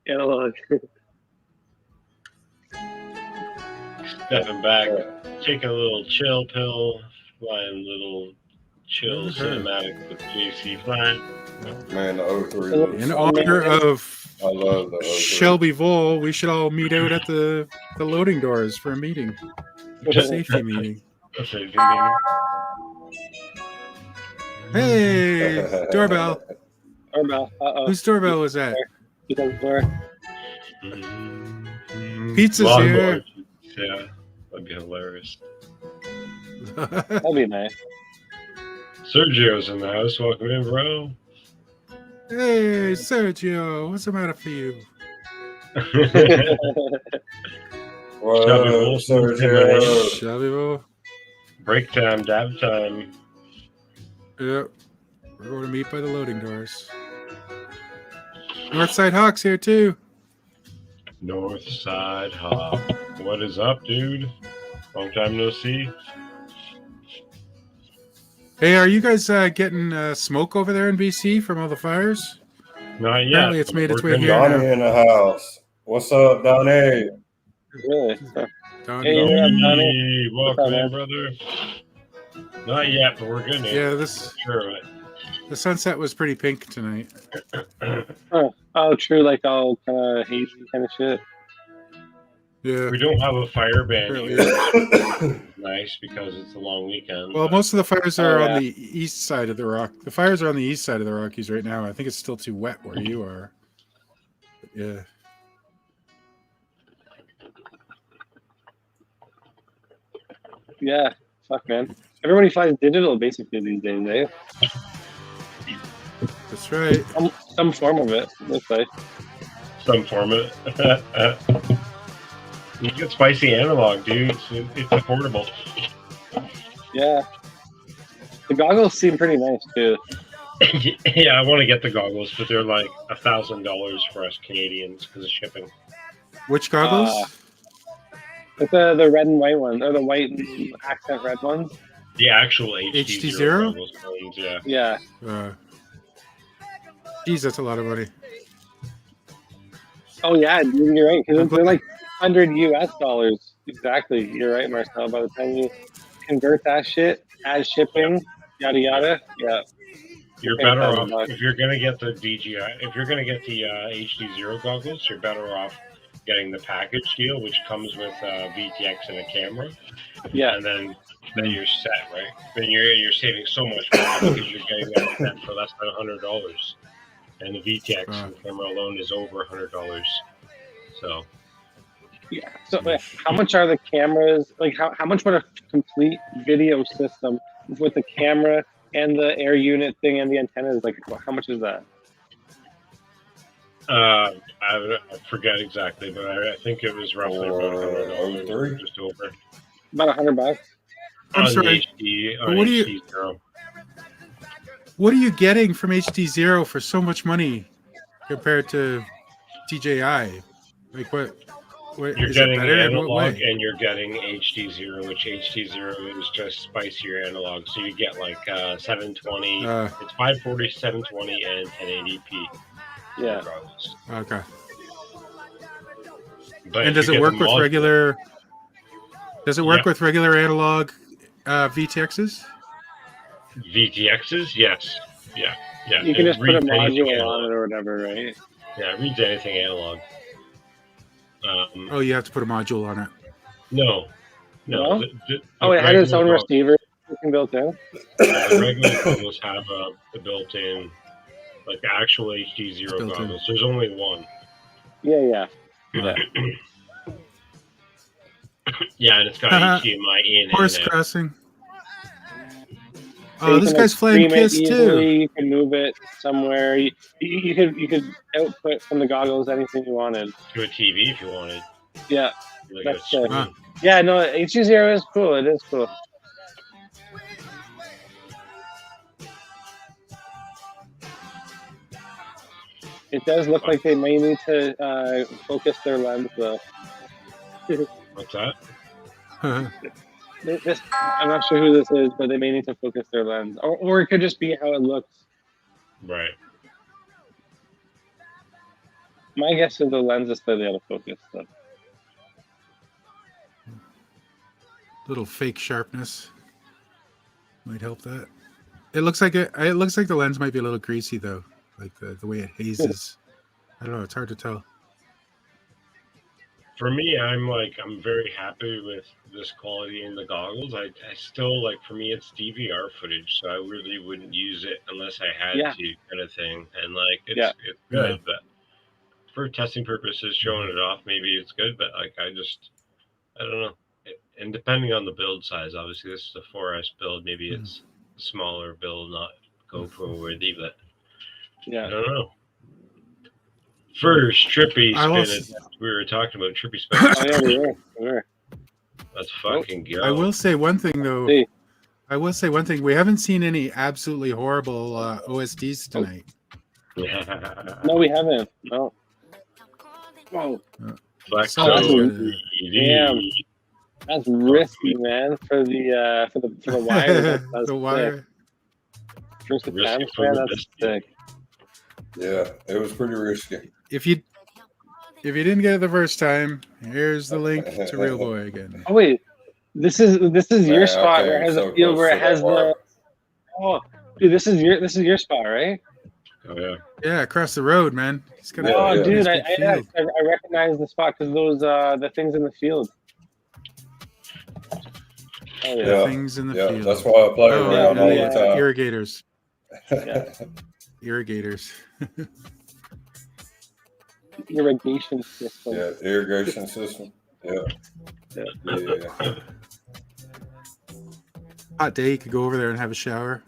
analog. Stepping back, taking a little chill pill, flying a little chill cinematic with JC flying. Man, the 03 looks In so honor good. of I love the 03. Shelby Vole, we should all meet out at the loading doors for a meeting. A safety meeting. That's a video. Hey, doorbell. Doorbell. Whose doorbell was that? Mhm. Pizza's Longboard. Yeah, that'd be hilarious. That'd be nice. Sergio's in the house. Welcome in, bro. Hey, Sergio, what's the matter for you? What Shelby up, Wilson, Sergio? Shelby Vole. Break time, dab time. Yep. We're going to meet by the loading doors. Northside Hawks here too. North Side Hop. What is up, dude? Long time no see. Hey, are you guys getting smoke over there in BC from all the fires? Not yet. Apparently, it's made its way here Donnie now. in the house. What's up, Donnie? Really? Donnie. Hey, you're up, Donnie. Welcome What's up, in, brother. Not yet, but we're gonna. Yeah, Sure. the sunset was pretty pink tonight. Oh, true. Like all kind of hazy kind of shit. Yeah. We don't have a fire ban Apparently. here. Nice because it's a long weekend. Well, most of the fires are Oh, on yeah. the east side of the rock. The fires are on the east side of the Rockies right now. I think it's still too wet where you are. But yeah. Yeah. Fuck, man. Everybody flies digital basically these days, eh? That's right. Some form of it. Looks like. Some form of it. You get spicy analog, dude. It's affordable. Yeah. The goggles seem pretty nice too. Yeah, I want to get the goggles, but they're like $1,000 for us Canadians because of shipping. Which goggles? Like the red and white ones, or the white and accent red ones. The actual HD0 HD0? goggles ones, yeah. Yeah. Geez, that's a lot of money. Oh yeah, you're right. Because they're like $100 US. Exactly. You're right, Marcel. By the time you convert that shit, add shipping, yada yada. Yeah. You're better off if you're gonna get the DJI. If you're gonna get the HD0 goggles, you're better off getting the package deal, which comes with VTX and a camera. Yeah. And then you're set, right? Then you're saving so much money because you're getting that set for less than $100, and the VTX and camera alone is over $100. So. Yeah. So how much are the cameras? Like how much would a complete video system with the camera and the air unit thing and the antennas, like how much is that? I forget exactly, but I think it was roughly about $100, just over. About $100. I'm sorry. What are you getting from HD0 for so much money compared to DJI? Like what you're is getting it better analog and you're getting HD0, which HD0 is just spicier analog. So you get like 720, it's 540, 720, and 1080p. Yeah. Okay. But and does it work with regular? Does it work with regular analog VTXs? VTXs, yes. Yeah. You can just put a module on it or whatever, right? Yeah, it reads anything analog. Oh, you have to put a module on it. No. It had its own receiver built in. The regular goggles have a built-in, like the actual HD0 goggles. There's only one. Yeah. Yeah, and it's got HDMI in Horse and crossing. Oh, this guy's flying KISS too. You can move it somewhere. You could output from the goggles anything you wanted. To a TV if you wanted. Yeah. Like That's Yeah, no, HD0 is cool. It is cool. It does look like they may need to focus their lens, though. What's that? I'm not sure who this is, but they may need to focus their lens. Or it could just be how it looks. Right. My guess is the lens is slightly out of focus, though. Little fake sharpness might help that. It looks like it looks like the lens might be a little greasy though, like the way it hazes. I don't know. It's hard to tell. For me, I'm very happy with this quality in the goggles. I still for me, it's DVR footage, so I really wouldn't use it unless I had to, kind of thing. And it's good, but for testing purposes, showing it off, maybe it's good. But I don't know. And depending on the build size, obviously this is a 4S build. Maybe it's a smaller build, not GoPro worthy, but I don't know. First, Trippy spin. We were talking about Trippy spin. Oh yeah, we were. Let's fucking go. I will say one thing though. Hey. I will say one thing. We haven't seen any absolutely horrible OSDs tonight. No, we haven't. No. Whoa. Flexo. Damn. That's risky, man. For the wire. That's The wire. First Risky attempt, for man. the That's biscuit. sick. Yeah, it was pretty risky. If you didn't get it the first time, here's the link to REALBOY again. Oh wait, this is your Man, spot where it came has so a field close where to it has that wire. the. Oh, dude, this is your spot, right? Oh yeah. Yeah, across the road, man. He's got Yeah, Oh, yeah. dude, nice big field. I recognize the spot because those the things in the field. Oh yeah. Yeah. Things in the Yeah, field. that's why I play Oh, around all yeah. the time. Irrigators. Yeah. Irrigators. Irrigation system. Yeah, irrigation system. Yeah. Yeah. Hot day, you could go over there and have a shower.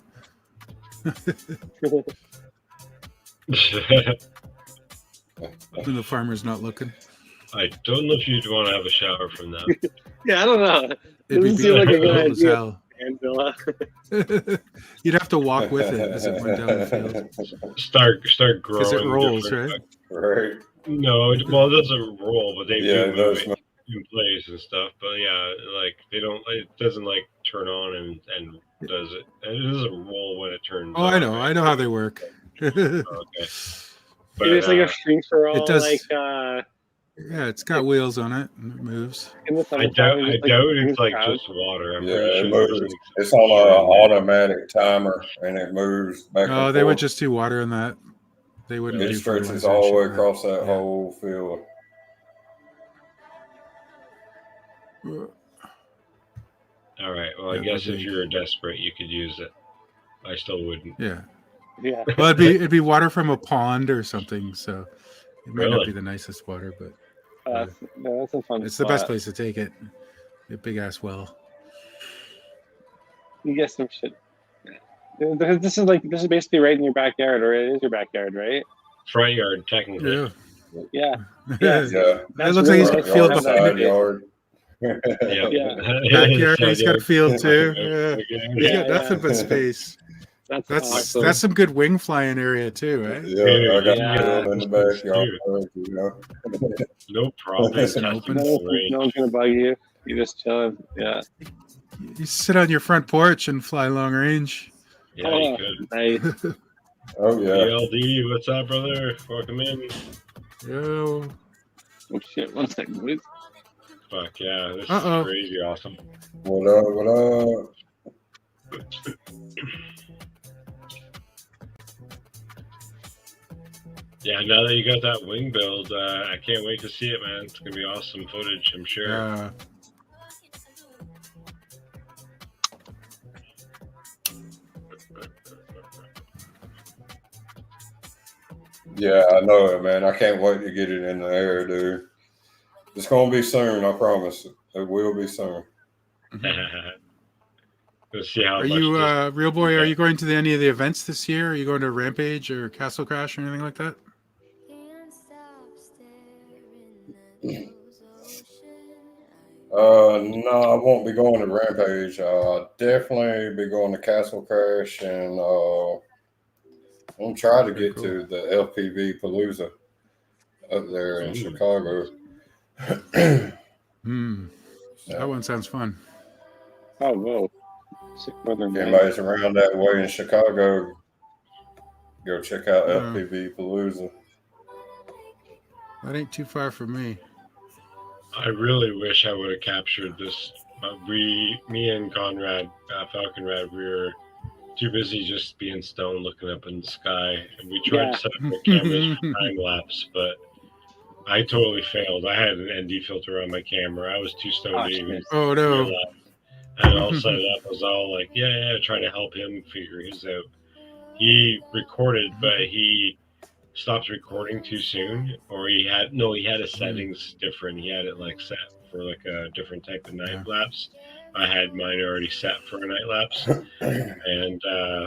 When the farmer's not looking. I don't know if you'd want to have a shower from that. Yeah, I don't know. It'd be Doesn't seem like a good cold as idea. hell. Angela. You'd have to walk with it as it went down the field. Start growing. Because it rolls, different- Right. No, it doesn't roll, but they Yeah, do it move does. it in place and stuff. But yeah, like they don't. It doesn't like turn on and does it. And it doesn't roll when it turns. Oh, on, I know. right? I know how they work. Okay. But It's like a free for all, It does- like Yeah, it's got wheels on it and it moves. in the I summertime. doubt just, it's like crowd. just water. I'm Yeah, pretty it sure. moves. there's, like, It's on an automatic timer, and it moves back Oh, and they would forth. just do water in that. They wouldn't It do stretches fertilizer all the and way shit like across that Yeah. whole field. All right. Well, I Yeah, guess that'd if be- you're desperate, you could use it. I still wouldn't. Yeah. Yeah. Well, it'd be water from a pond or something, so it might not Really? be the nicest water, but That's a fun. it's the best spot. place to take it. A big ass well. You get some shit. This is basically right in your backyard, or it is your backyard, right? Front yard, technically. Yeah. Yeah. Yeah, It looks like he's got really field nice. behind side it. yard. Yeah. Backyard, he's got a field too. Yeah. He's Yeah, got nothing but space. That's That's awesome. that's some good wing flying area too, eh? Yeah, I got Yeah. a field in the backyard. You know. No problem. Nice and That's open. no, great. no one's gonna bug you. You just chilling. Yeah. You sit on your front porch and fly long range. Yeah, you could. Nice. Oh yeah. BLD, what's up, brother? Welcome in. Yo. Oh shit! 1 second, please. Fuck yeah, this Uh-oh. is crazy awesome. What up? What up? Yeah, now that you got that wing build, I can't wait to see it, man. It's gonna be awesome footage, I'm sure. Yeah, I know it, man. I can't wait to get it in the air, dude. It's gonna be soon, I promise. It will be soon. Let's see how Are much you this- REALBOY? Are you going to any of the events this year? Are you going to Rampage or Castle Crash or anything like that? No, I won't be going to Rampage. I'll definitely be going to Castle Crash, and I'm gonna try to get to the FPV Palooza up there in Chicago. That one sounds fun. Oh whoa! Sick weather, man. Anybody's around that way in Chicago, go check out Yeah. FPV Palooza. That ain't too far from me. I really wish I would have captured this. Me and Conrad, Falconrad, we were too busy just being stoned looking up in the sky. And we tried to set up our cameras for time lapse, but I totally failed. I had an ND filter on my camera. I was too stoned to even Oh no. realize. And all set it up. I was all like, yeah, trying to help him figure his out. He recorded, but he stopped recording too soon, or he had his settings different. He had it like set for like a different type of night lapse. I had mine already set for a night lapse, and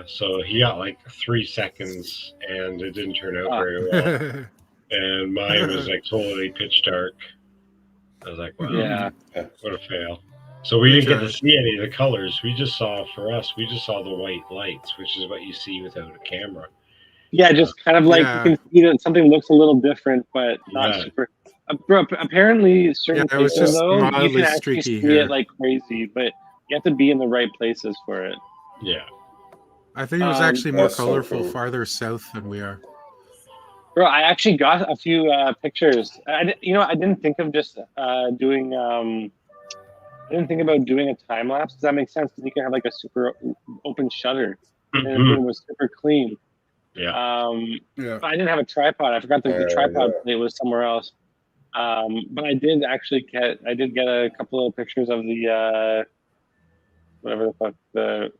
so he got like 3 seconds, and it didn't turn out very well. And mine was like totally pitch dark. I was like, wow, Yeah. what a fail. So we didn't get to see any of the colors. We just saw the white lights, which is what you see without a camera. Yeah, just kind of like Yeah. you can see that something looks a little different, but not Yeah. super. Bro, apparently certain Yeah, it was places just though, you mildly can actually streaky see here. it like crazy, but you have to be in the right places for it. Yeah. I think it was actually more That's so colorful cool. farther south than we are. Bro, I actually got a few pictures. I didn't think of just doing. I didn't think about doing a time lapse. Does that make sense? Because you can have like a super open shutter, and everything was super clean. Yeah. Yeah. But I didn't have a tripod. I forgot the tripod Yeah. plate was somewhere else. But I did actually get a couple of pictures of the whatever the fuck, the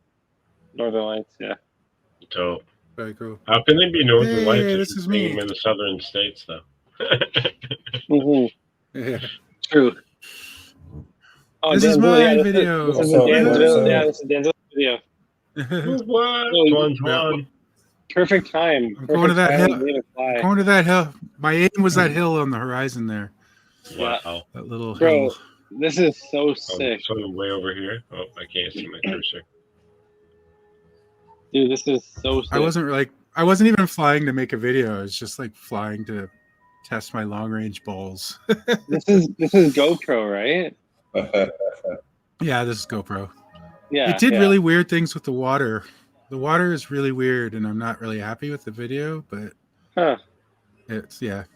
Northern Lights. Yeah. So Very cool. how can they be Northern Lights Hey, if this you're is seeing me. them in the southern states, though? Yeah. True. Oh, This is Danville, my yeah, video. This is What's up, Danville. Yeah, what's up? this is Danville's video. What? Oh, One. perfect time. I'm going to that hill. to I'm fly. going to that hill. My aim was that hill on the horizon there. Wow. That little Bro, hill. this is so I'm sick. swimming way over here. Oh, I can't see my cursor. Dude, this is so sick. I wasn't even flying to make a video. I was just like flying to test my long range balls. This is GoPro, right? Yeah, this is GoPro. Yeah. It did yeah. really weird things with the water. The water is really weird, and I'm not really happy with the video, but Huh. it's like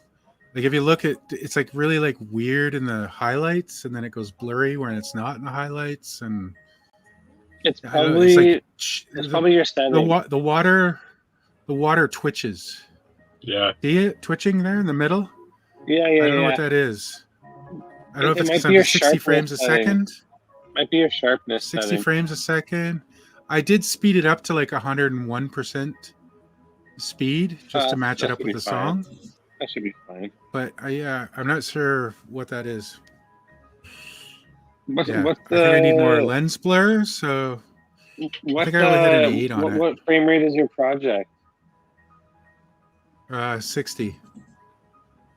if you look at it's like really like weird in the highlights, and then it goes blurry when it's not in the highlights, and It's I don't know, it's probably like probably your setting. the water twitches. Yeah. See it twitching there in the middle? Yeah. I don't know what that is. I don't know if it's might because be your I'm 60 frames a sharpness setting. second. Might be your sharpness 60 setting. frames a second. I did speed it up to like 101% speed just to match it up with the song. That should be fine. But I'm not sure what that is. What's I think the? I need more lens blur. So I think I only had an 8 on it. What frame rate is your project? 60.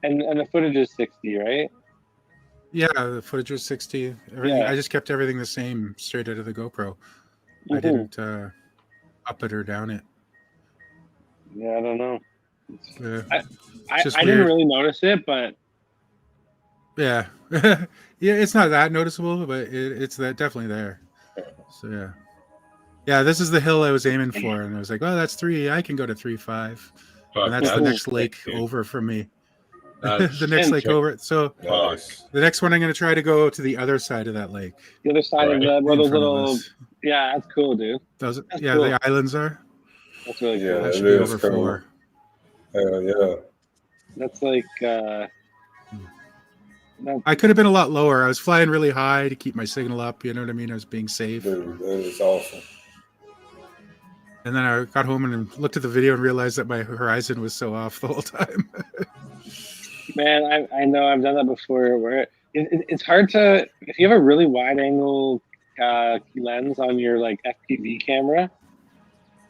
And the footage is 60, right? Yeah, the footage was 60. Everything. I just kept everything the same straight out of the GoPro. I didn't up it or down it. Yeah, I don't know. I didn't really notice it, but yeah, yeah, it's not that noticeable, but it's definitely there. So yeah. This is the hill I was aiming for, and I was like, oh, that's 3. I can go to 3.5, and that's the next lake over from me. The next lake over. So the next one I'm going to try to go to the other side of that lake. The other side of the where those little. Yeah, that's cool, dude. Those cool. The islands are. That's really cool. That should be over cool. 4. Yeah. That's like. I could have been a lot lower. I was flying really high to keep my signal up. You know what I mean? I was being safe. Dude, that is awesome. And then I got home and looked at the video and realized that my horizon was so off the whole time. Man, I know I've done that before. Where it's hard to, if you have a really wide angle lens on your like FPV camera,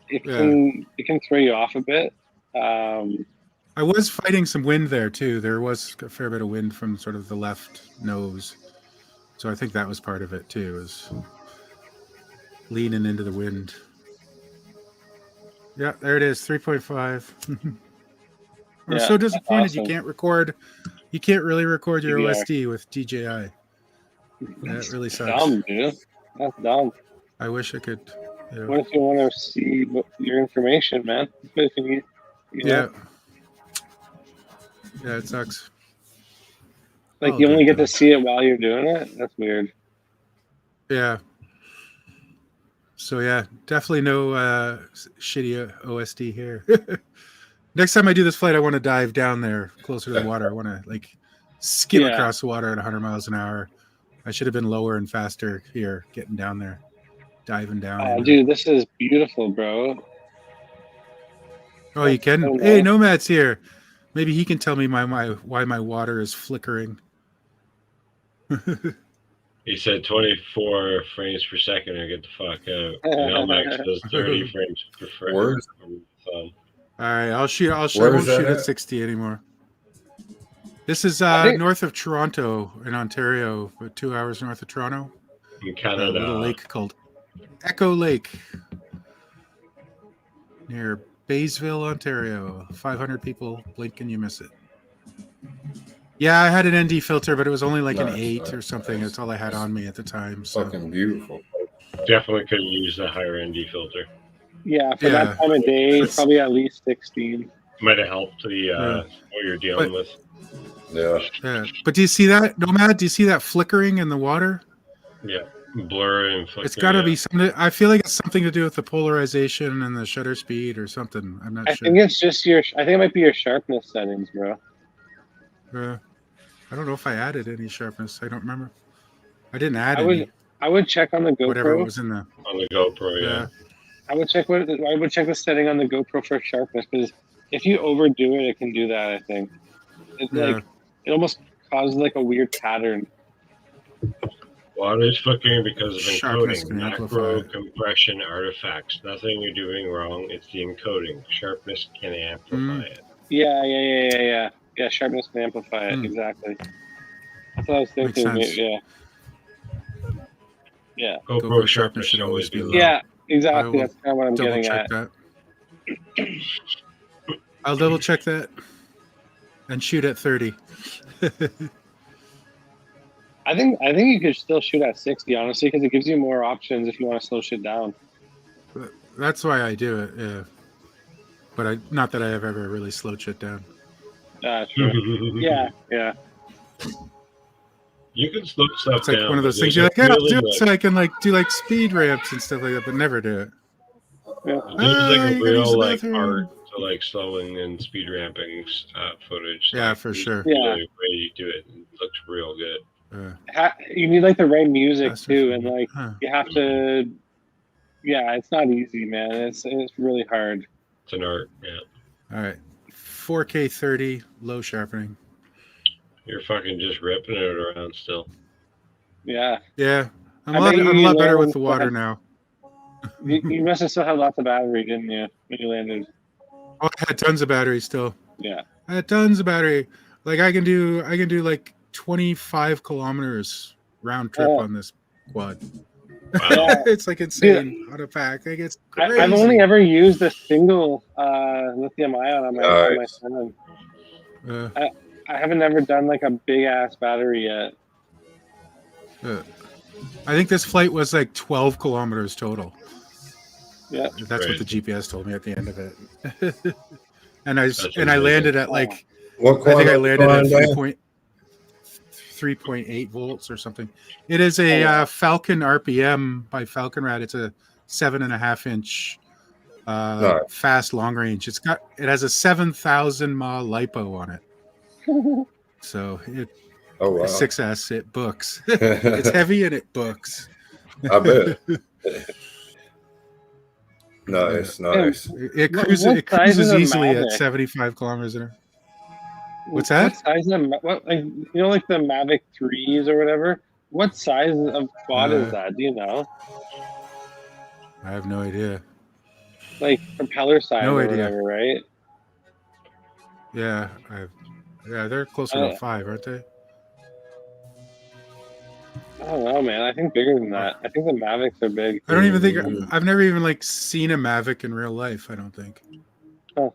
it can throw you off a bit. I was fighting some wind there too. There was a fair bit of wind from sort of the left nose, so I think that was part of it too. Was leaning into the wind. Yeah, there it is, 3.5. I'm so disappointed awesome. You can't really record your OSD with DJI. That really sucks. Dumb, dude. That's dumb. I wish I could. What if you want to see your information, man? If you need, Yeah, it sucks. Like you only get to see it while you're doing it? That's weird. Yeah. So yeah, definitely no shitty OSD here. Next time I do this flight, I want to dive down there closer to the water. I want to like skim across the water at 100 miles an hour. I should have been lower and faster here, getting down there, diving down. Oh, dude, this is beautiful, bro. Oh, you can? Oh, hey, Nomad's here. Maybe he can tell me why my water is flickering. He said 24 frames per second or get the fuck out. And LMAX does 30 frames per second. All right, I won't shoot at 60 anymore. This is north of Toronto in Ontario, 2 hours north of Toronto. In Canada. A little lake called Echo Lake near Baysville, Ontario. 500 people. Blink and you miss it. Yeah, I had an ND filter, but it was only like an Nice, 8 nice, or something. nice. That's all I had on me at the time. So Fucking beautiful. Definitely could use a higher ND filter. Yeah, for Yeah. that time of day, It's- probably at least 16. Might have helped the Yeah. what you're dealing But- with. Yeah. yeah. But do you see that, Nomad? Do you see that flickering in the water? Yeah, blur and flicker. It's got to yeah. be something. I feel like it's something to do with the polarization and the shutter speed or something. I'm not I sure. think it's just your. I think it might be your sharpness settings, bro. I don't know if I added any sharpness. I don't remember. I didn't add I would. any. I would check on the Whatever GoPro. was in the. On the GoPro, yeah. I would check the setting on the GoPro for sharpness, because if you overdo it, it can do that. I think it Yeah. it almost causes like a weird pattern. Water is flickering because of Sharpness encoding, can macro amplify. compression artifacts. Nothing you're doing wrong. It's the encoding. Sharpness can amplify it. Yeah. Sharpness can amplify it. Exactly. That's what I was Makes thinking. sense. Yeah. GoPro sharpness should always be low. Yeah. I Exactly. will That's kind of what I'm double getting check at. that. I'll double check that and shoot at 30. I think you could still shoot at 60, honestly, because it gives you more options if you want to slow shit down. That's why I do it. Yeah. But not that I have ever really slowed shit down. True. yeah. You can slow stuff It's like down. one of those things you're like, yeah, I'll do it so I can like do like speed ramps and stuff like that, but never do it. Yeah. There's like a you gotta use real the like bathroom. art to like slowing and speed ramping footage. Yeah, Like, for there's sure. Yeah. Really way you do it. It looks real good. You need like the right music That's too, different. and like Huh. you have to. Yeah, it's not easy, man. It's really hard. It's an art. Yeah. All right. 4K 30, low sharpening. You're fucking just ripping it around still. Yeah, Yeah. I'm I a lot, bet I'm a you lot better learned with the water now. you must have still had lots of battery, didn't you, when you landed? Oh, I had tons of battery still. Yeah. I had tons of battery. Like I can do like 25 kilometers round trip Oh. on this quad. Yeah. It's like insane on a pack. Like it's crazy. I've only ever used a single lithium ion on my Nice. phone. Uh, I haven't ever done like a big ass battery yet. I think this flight was like 12 kilometers total. Yeah. That's what the GPS told me at the end of it. and I amazing. landed at like What I think I quad- landed at quad- 3.8 volts or something. It is a Falcon RPM by Falcon Rad. It's a 7.5 inch Nice. fast long range. It has a 7,000 mAh lipo on it. So it Oh wow. 6S, it books. It's heavy and it books. I bet. Nice. It What cruises, size it cruises is a easily at Mavic? 75 kilometers an hour. What's that? What size of like like the Mavic 3s or whatever? What size of quad is that? Do you know? I have no idea. Like propeller size No or idea. whatever, right? Yeah, they're closer to 5, aren't they? I don't know, man. I think bigger than that. I think the Mavics are big. I don't even think I've never even like seen a Mavic in real life. I don't think. Oh.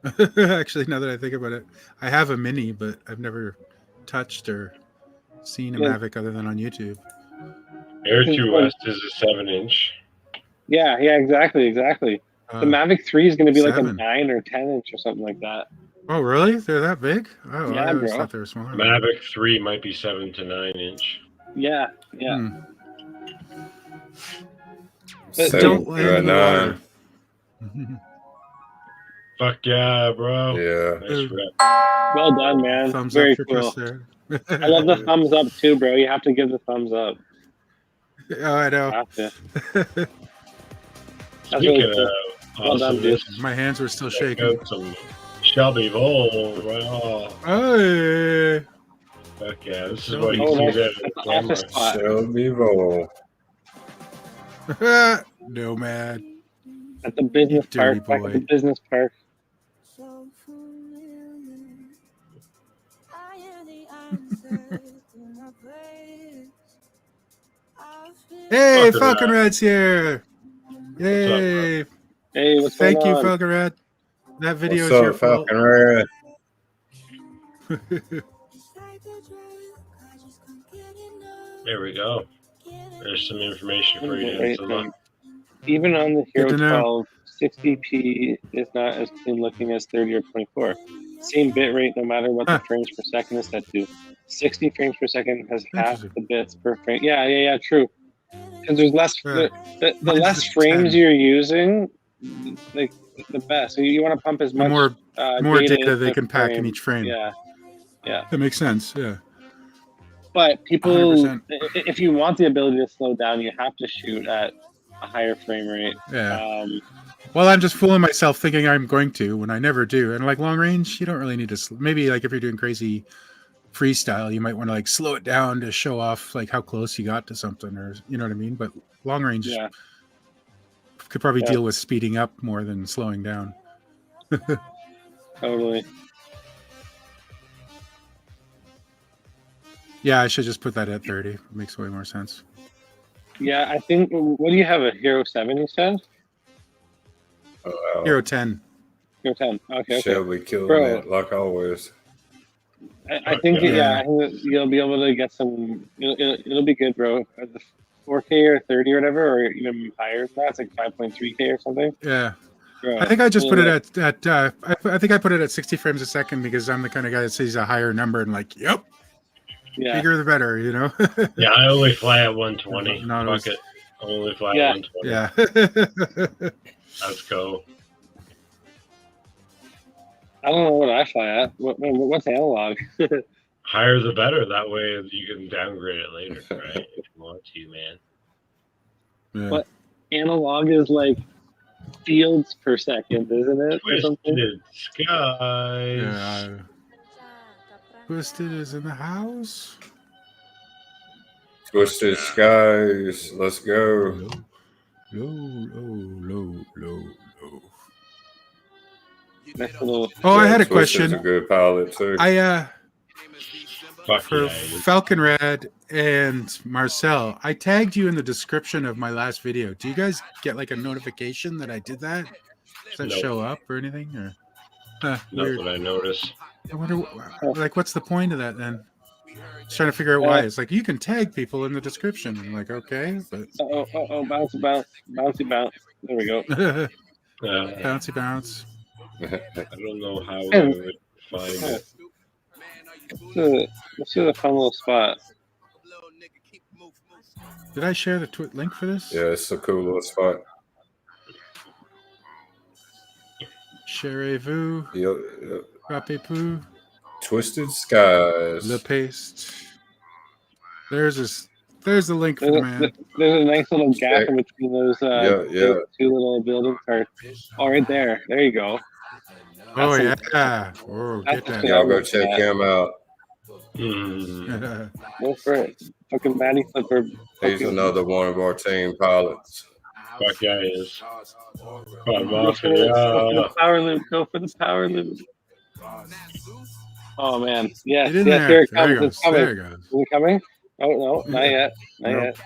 Actually, now that I think about it, I have a Mini, but I've never touched or seen a Yeah. Mavic other than on YouTube. Air 2 West is a 7-inch. Yeah, exactly. The Mavic 3 is going to be like a 7. 9 or 10 inch or something like that. Oh, really? They're that big? Oh, Yeah, I always bro. thought they were smaller. Mavic 3 might be 7 to 9 inch. Yeah. Hmm. But Don't land in the 9. water. Fuck yeah, bro. Yeah. Nice rep. Well done, man. Thumbs Very up for cool. Chris there. I love the thumbs up too, bro. You have to give the thumbs up. Oh, I know. Have to. That's Speaking really cool. of Well done, dude. awesomeness, My hands were still check shaking. out some Shelby Vol. Wow. Hey. Fuck yeah. This is Shelby what you Oh, see that's that the on camera. office spot. Shelby Vol. No, man. At the business Dirty park. Back boy. at the business park. Hey, Falcon Falcon Rad. Rad's here. Yay. Hey, what's Thank going you, on? Falcon Rad. That video What's is your up, fault. Falcon Red? There we go. There's some information for you. Right, Angela. even on the Good Hero to know. 12, 60p is not as clean looking as 30 or 24. Same bit rate, no matter what the frames per second is set to. 60 frames per second has half Interesting. the bits per frame. Yeah, true. Because there's less, the Mine's less just frames 10. you're using, like the best. So you want to pump as The much more data into they the can pack in frame. each frame. Yeah. That makes sense. Yeah. But people, 100%. if you want the ability to slow down, you have to shoot at a higher frame rate. Yeah. Well, I'm just fooling myself thinking I'm going to when I never do. And like long range, you don't really need to. Maybe like if you're doing crazy freestyle, you might want to like slow it down to show off like how close you got to something, or you know what I mean. But long range could probably deal with speeding up more than slowing down. Totally. Yeah, I should just put that at 30. It makes way more sense. Yeah, I think. What do you have? A Hero 7, you said? Hero 10. Hero 10. Okay. Shelby killing it like always. I think I think you'll be able to get some. It'll be good, bro. At the 4K or 30 or whatever, or even higher than that. It's like 5.3K or something. Yeah. Bro, I think I just put it at I think I put it at 60 frames a second because I'm the kind of guy that sees a higher number and like, yep. Yeah. Bigger the better, you know. Yeah, I only fly at 120. Not Fuck it. I only fly at 120. Yeah. Let's go. I don't know what I fly at. What's analog? Higher the better. That way you can downgrade it later, right? If you want to, man. Yeah. But analog is like fields per second, isn't it? Twisted skies. Yeah. Twisted is in the house. Twisted skies. Let's go. Low. Nice little. Oh, I had a Twisted's question. a good pilot too. For Falcon Red and Marcel, I tagged you in the description of my last video. Do you guys get like a notification that I did that? Does that show up or anything? Or Not that I noticed. I wonder, like, what's the point of that then? Just trying to figure out why. It's like you can tag people in the description. I'm like, okay, but bouncy bounce. There we go. Bouncy bounce. I don't know how I would find it. This is a fun little spot. Did I share the link for this? Yeah, it's a cool little spot. Sharez-vous. Yep. Rappez-vous. Twisted skies. Le paste. There's the link for the man. There's a nice little gap in between those two little building parts. Oh, right there. There you go. Oh, yeah. Oh, get that. Y'all go check him out. Go for it. Fucking Matty Flipper. He's another one of our team pilots. Fuck yeah, he is. Go for the power loop. Go for the power loop. Oh, man. Yes, here it comes. It's coming. There it goes. Is it coming? Oh, no, not yet. Not yet.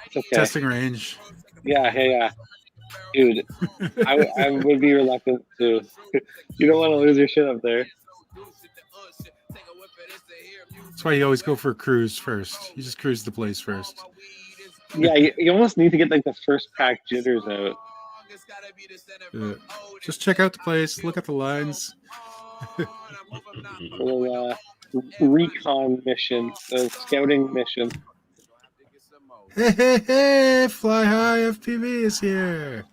It's okay. Testing range. Yeah. Dude, I would be reluctant to. You don't want to lose your shit up there. That's why you always go for a cruise first. You just cruise the place first. Yeah, you almost need to get like the first pack jitters out. Just check out the place. Look at the lines. Little recon mission, scouting mission. Hey, Fly High FPV is here.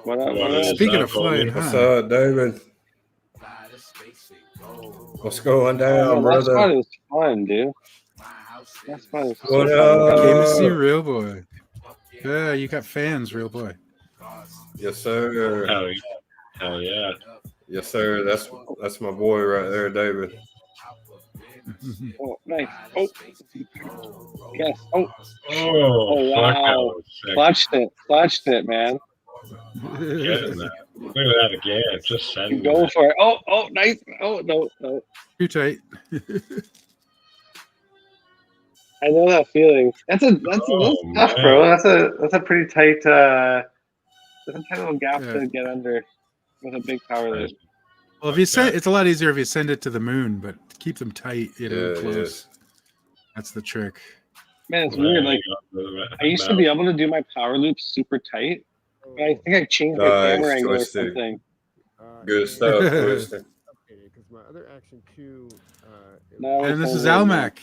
What up? Speaking of flying high. What's up, David? What's going down, brother? That spot is fun, dude. That spot is What so Came to up? see REALBOY. Yeah, you got fans, REALBOy. Yes, sir. Hell yeah. Yes, sir. That's my boy right there, David. Oh, nice. Oh, yes. Oh, wow. Clutched it, man. Getting that. Look at that again. Just send Keep going for it. Oh, nice. Oh, no. Too tight. I know that feeling. That's tough, bro. That's a pretty tight. That's a tight little gap to get under with a big power loop. Well, if you send, it's a lot easier if you send it to the moon, but keep them tight, you know, close. That's the trick. Man, it's weird. Like, I used to be able to do my power loops super tight, but I think I changed my camera angle or something. Good stuff, Twisted. Because my other action 2. And this is Almac.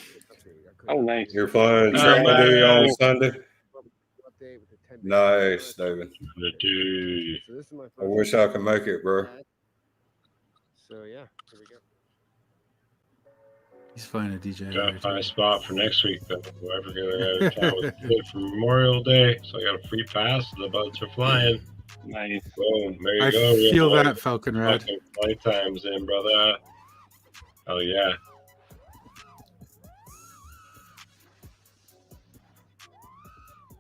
Oh, nice. You're flying Trinity on Sunday. Nice, David. I wish I could make it, bro. So yeah, here we go. He's flying a DJ. Got to find a spot for next week, though. Whoever going to town with the for Memorial Day, so I got a free pass. The boats are flying. Nice. Boom. There you I go. feel that, Falcon Red. Flight times in, brother. Oh yeah.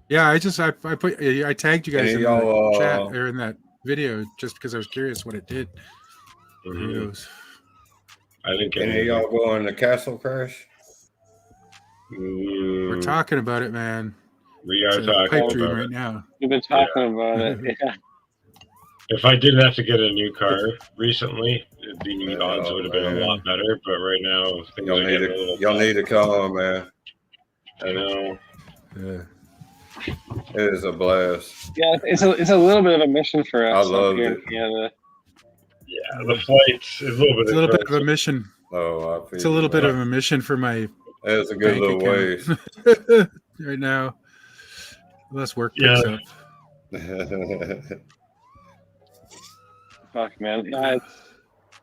Yeah, I tagged you guys in the chat or in that video just because I was curious what it did. I think any of y'all going to Castle Crash? We're talking about it, man. We are talking pipe about dream it right now. We've been talking about it. Yeah. If I didn't have to get a new car recently, the odds would have been a lot better. But right now, things are getting a little. Y'all need to come, man. I know. Yeah. It is a blast. Yeah, it's a little bit of a mission for us. I loved here it. in Canada. Yeah, the flights is a little bit. It's a little bit of a mission. Oh, it's a little bit of a mission for my. It's a good little ways right now. Unless work picks up. Fuck, man. Yeah,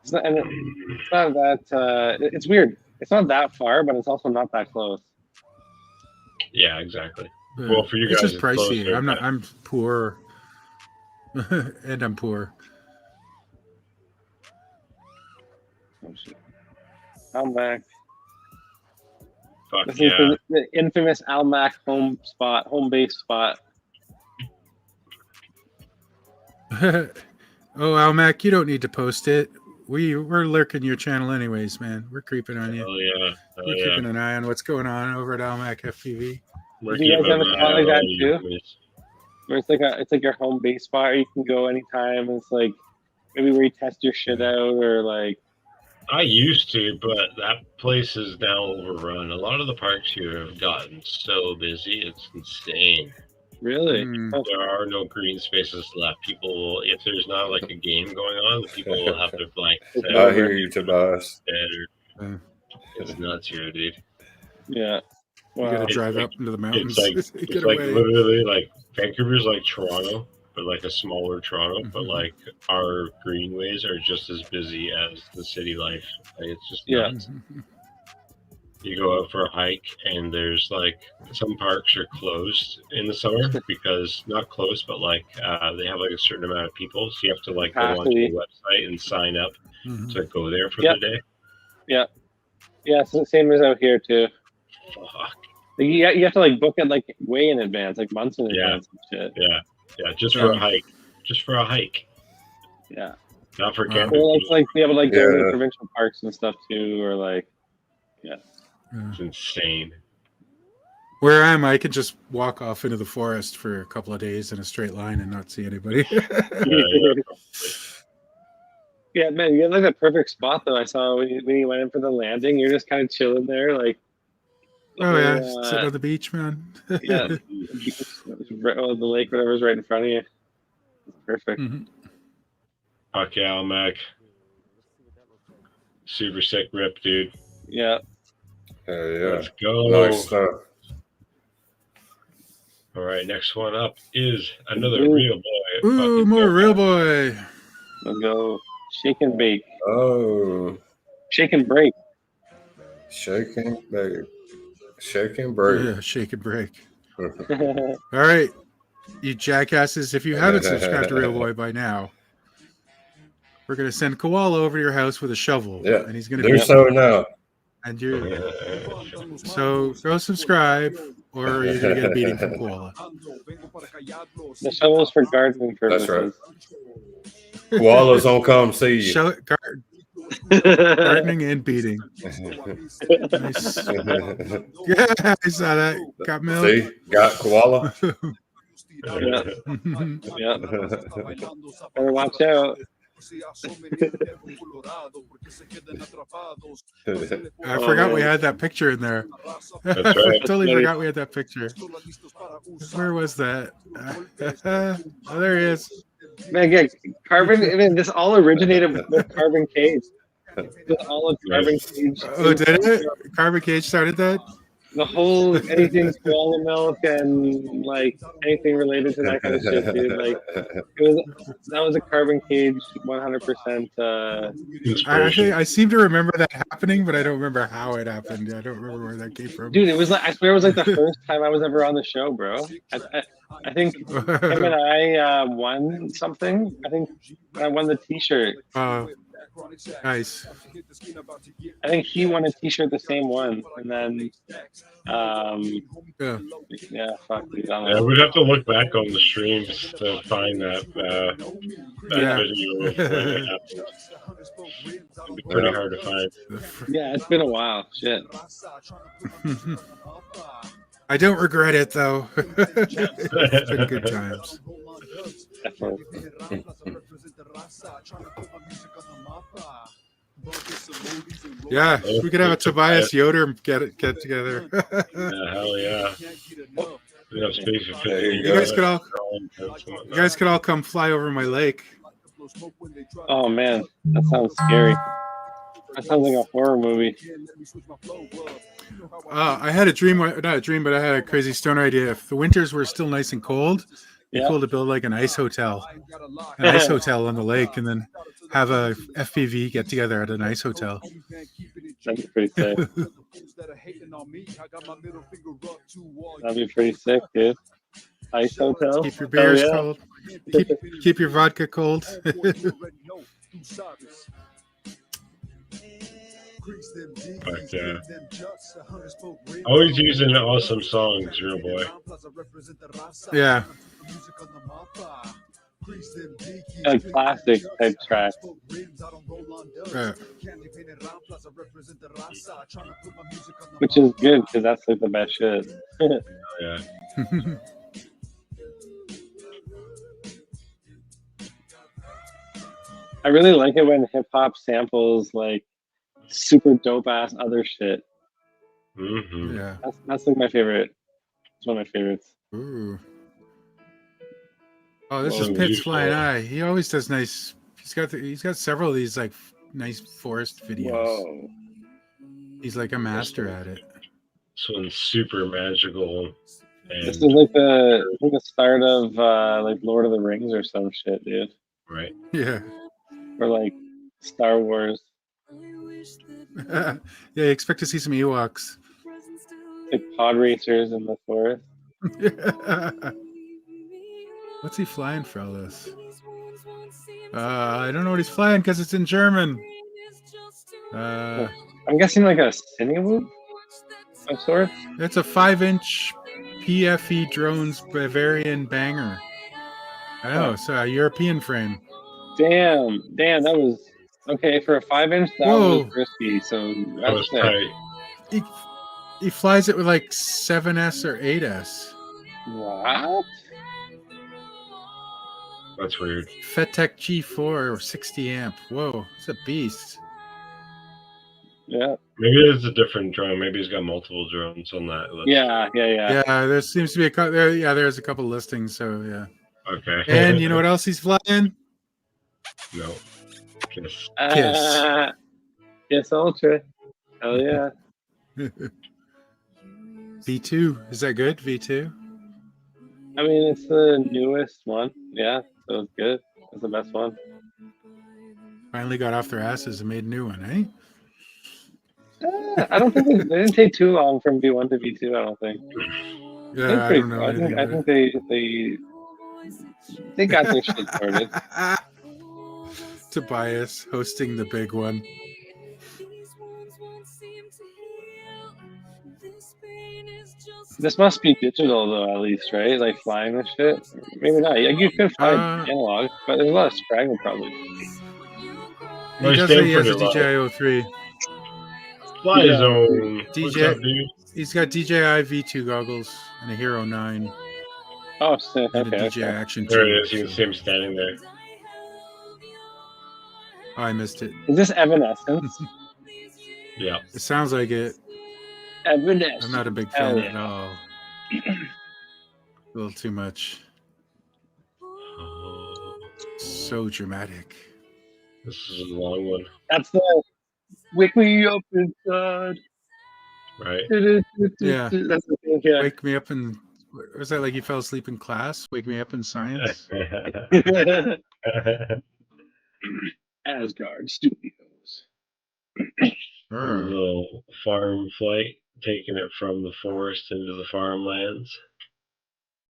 it's not that. It's weird. It's not that far, but it's also not that close. Yeah, exactly. Well, for you guys, it's just pricey. Closer, I'm poor, and I'm poor. Oh shit! Almac. Fuck this yeah! is the infamous Almac home base spot. Oh, Almac, you don't need to post it. We're lurking your channel anyways, man. We're creeping on you. Oh yeah. We're keeping an eye on what's going on over at Almac FPV. Do you guys have a spot like that too? Where it's like your home base spot, or you can go anytime. It's like maybe where you test your shit out, or like. I used to, but that place is now overrun. A lot of the parks here have gotten so busy; it's insane. Really? There are no green spaces left. People will, if there's not like a game going on, the people will have to like. I hear you, Tobias. It's nuts here, dude. Yeah. You gotta drive up into the mountains. It's like literally like Vancouver's like Toronto, but like a smaller Toronto. But like our greenways are just as busy as the city life. Like, it's just nuts. You go out for a hike, and there's like some parks are closed in the summer because not closed, but like they have like a certain amount of people, so you have to like go onto the website and sign up to go there for the day. Yeah, it's the same as out here too. Fuck. You have to like book it like way in advance, like months in advance and shit. Yeah, just for a hike. Just for a hike. Yeah. Not for camping. Or like be able to like go to the provincial parks and stuff too, or like It's insane. Where I am, I could just walk off into the forest for a couple of days in a straight line and not see anybody. Yeah, man, you have like a perfect spot though. I saw when you went in for the landing, you're just kind of chilling there, like. Oh yeah, sitting on the beach, man. Yeah, the lake, whatever's right in front of you. Perfect. Fuck yeah, Almac. Super sick rip, dude. Yeah. Yeah. Let's go. Nice stuff. All right, next one up is another Real Boy. Ooh, more Real Boy. Let's go. Shake and bake. Oh. Shake and break. Shake and bake. Shake and break. Yeah, shake and break. All right, you jackasses, if you haven't subscribed to Real Boy by now, we're going to send Koala over to your house with a shovel. Yeah, and he's going to do so now. And so go subscribe, or you're going to get a beating from Koala. The shovel is for gardening purposes. That's right. Koala's on come see you. Gardening and beating. Nice. Yeah, I saw that. Got milk. See, got Koala. Yeah. Better watch out. I forgot we had that picture in there. That's I right. totally forgot we had that picture. Where was that? Oh, there he is. Man, yeah, Carbon. I mean, this all originated with Carbon Cage. This all a Carbon Cage. Oh, did it? Carbon Cage started that? The whole anything swallow milk and like anything related to that kind of shit, dude. Like that was a Carbon Cage 100%. I seem to remember that happening, but I don't remember how it happened. I don't remember where that came from. Dude, it was like I swear it was like the first time I was ever on the show, bro. I think him and I won something. I think I won the T-shirt. Nice. I think he won a T-shirt, the same one, and then yeah, fuck. Yeah, we'd have to look back on the streams to find that video of when it happened. It'd be pretty hard to find. Yeah, it's been a while. Shit. I don't regret it though. It's been good times. Yeah, we could have a Tobias Yoder get together. Yeah, hell yeah. We have space for 50. You guys could all come fly over my lake. Oh man, that sounds scary. That sounds like a horror movie. I had a dream, not a dream, but I had a crazy stoner idea. If the winters were still nice and cold, it'd be cool to build like an ice hotel on the lake, and then have a FPV get together at an ice hotel. That'd be pretty sick. That'd be pretty sick, dude. Ice hotel. Keep your beers cold. Keep your vodka cold. But always using awesome songs, Real Boy. Yeah. A classic type track. Which is good because that's like the best shit. Yeah. I really like it when hip hop samples like super dope ass other shit. Mm-hmm. Yeah. That's like my favorite. It's one of my favorites. Ooh. Oh, this is Pit's Flying Eye. He always does nice. He's got several of these like nice forest videos. Whoa. He's like a master at it. This one's super magical. And This is like the start of like Lord of the Rings or some shit, dude. right. Yeah. Or like Star Wars. Yeah, you expect to see some Ewoks. Like pod racers in the forest. What's he flying, fellas? I don't know what he's flying because it's in German. I'm guessing like a Cinewoop of sorts. It's a 5-inch PFE drones Bavarian banger. I know, it's a European frame. Damn, that was okay for a 5-inch. That Whoa. was risky. So That was tight. He flies it with like 7S or 8S. What? That's weird. FETEC G4 or 60 amp. Whoa, it's a beast. Yeah. Maybe it's a different drone. Maybe he's got multiple drones on that list. Yeah. Yeah, there seems to be a couple. There's a couple listings. So yeah. Okay. And you know what else he's flying? No. Kiss. Kiss Ultra. Hell yeah. V2. Is that good? V2? I mean, it's the newest one. Yeah, so it's good. It's the best one. Finally got off their asses and made a new one, eh? I don't think they didn't take too long from V1 to V2. I don't think. Yeah, I don't know. I think they got their shit started. Tobias hosting the big one. This must be digital though, at least, right? Like flying this shit. Maybe not. Like, you could fly analog, but there's a lot of straggle probably. He does say he has a DJI 03. Fly Zone. He's got DJI V2 goggles and a Hero 9. Oh, sick. And Okay, a DJI Action 2. There it is. You can see him standing there. Oh, I missed it. Is this Evanescence? Yeah. It sounds like it. Evanescence. I'm not a big fan at all. A little too much. So dramatic. This is a long one. That's the wake me up inside. Right. Yeah. That's the thing, yeah. Wake me up in. Was that like you fell asleep in class? Wake me up in science? Asgard Studios. A little farm flight, taking it from the forest into the farmlands.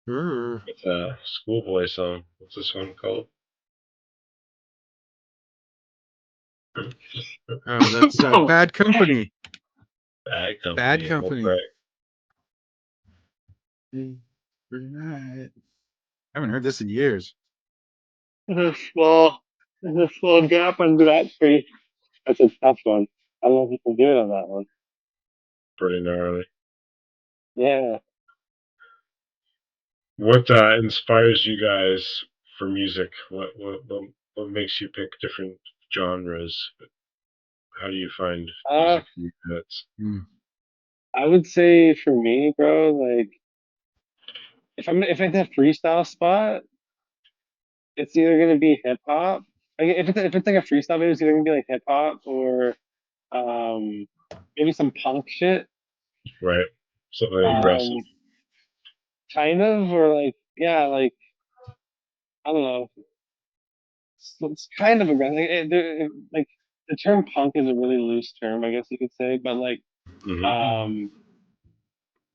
It's a schoolboy song. What's this one called? Oh, that's Bad Company. Bad Company. Bad Company. Right. Pretty nice. I haven't heard this in years. There's a small gap under that tree. That's a tough one. I don't know if you can do it on that one. Pretty gnarly. Yeah. What inspires you guys for music? What makes you pick different genres? How do you find music that's I would say for me, bro, like if it's a freestyle spot, it's either gonna be hip hop. Like if it's like a freestyle video, it's either gonna be like hip hop or maybe some punk shit. right? Something aggressive. Kind of, or like yeah, like I don't know. It's kind of aggressive. Like the term punk is a really loose term, I guess you could say, but like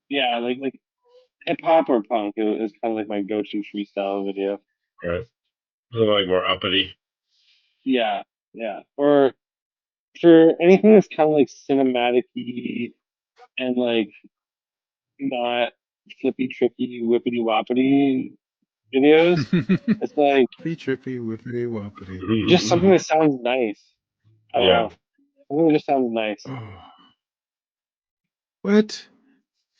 yeah, like hip hop or punk is kind of like my go-to freestyle video. Right. Something like more uppity. Yeah, yeah. Or for anything that's kind of like cinematic-y and like not flippy, trippy, whippity, woppity videos, it's like Be trippy, whippity, woppity. just something that sounds nice. I don't know. Something that just sounds nice. What?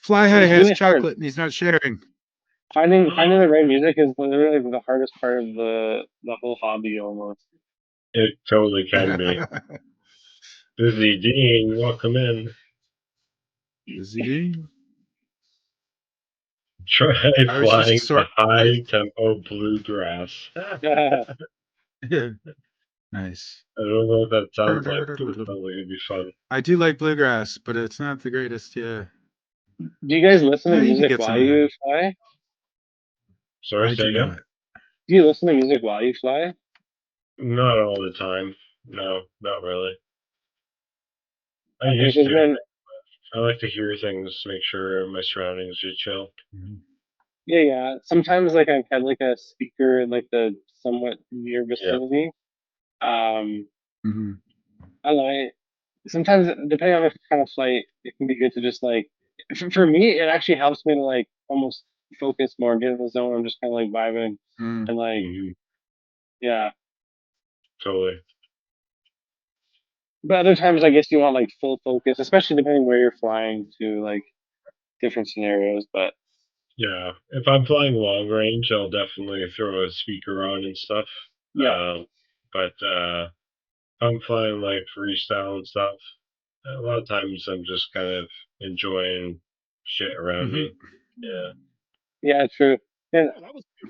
Fly High It's has really chocolate hard. and he's not sharing. Finding the right music is literally the hardest part of the whole hobby almost. It totally can be. Busy Dean, welcome in. Busy Dean. Try flying to high tempo bluegrass. Nice. I don't know what that sounds like. It sounds like it'd be fun. I do like bluegrass, but it's not the greatest. Yeah. Do you guys listen to You can music get while some. you fly? Sorry, I say do again? not. Do you listen to music while you fly? Not all the time. No, not really. I Okay, used 'cause to. then, I like to hear things, make sure my surroundings are chill. yeah. Sometimes like I've had like a speaker in like the somewhat near vicinity. I don't know. Sometimes depending on the kind of flight, it can be good to just like. For me, it actually helps me to like almost focus more, get in the zone. I'm just kind of like vibing and like, yeah. Totally. But other times, I guess you want like full focus, especially depending where you're flying to, like different scenarios. But Yeah, if I'm flying long range, I'll definitely throw a speaker on and stuff. yeah, But if I'm flying like freestyle and stuff, a lot of times I'm just kind of enjoying shit around me. Yeah. yeah, true. And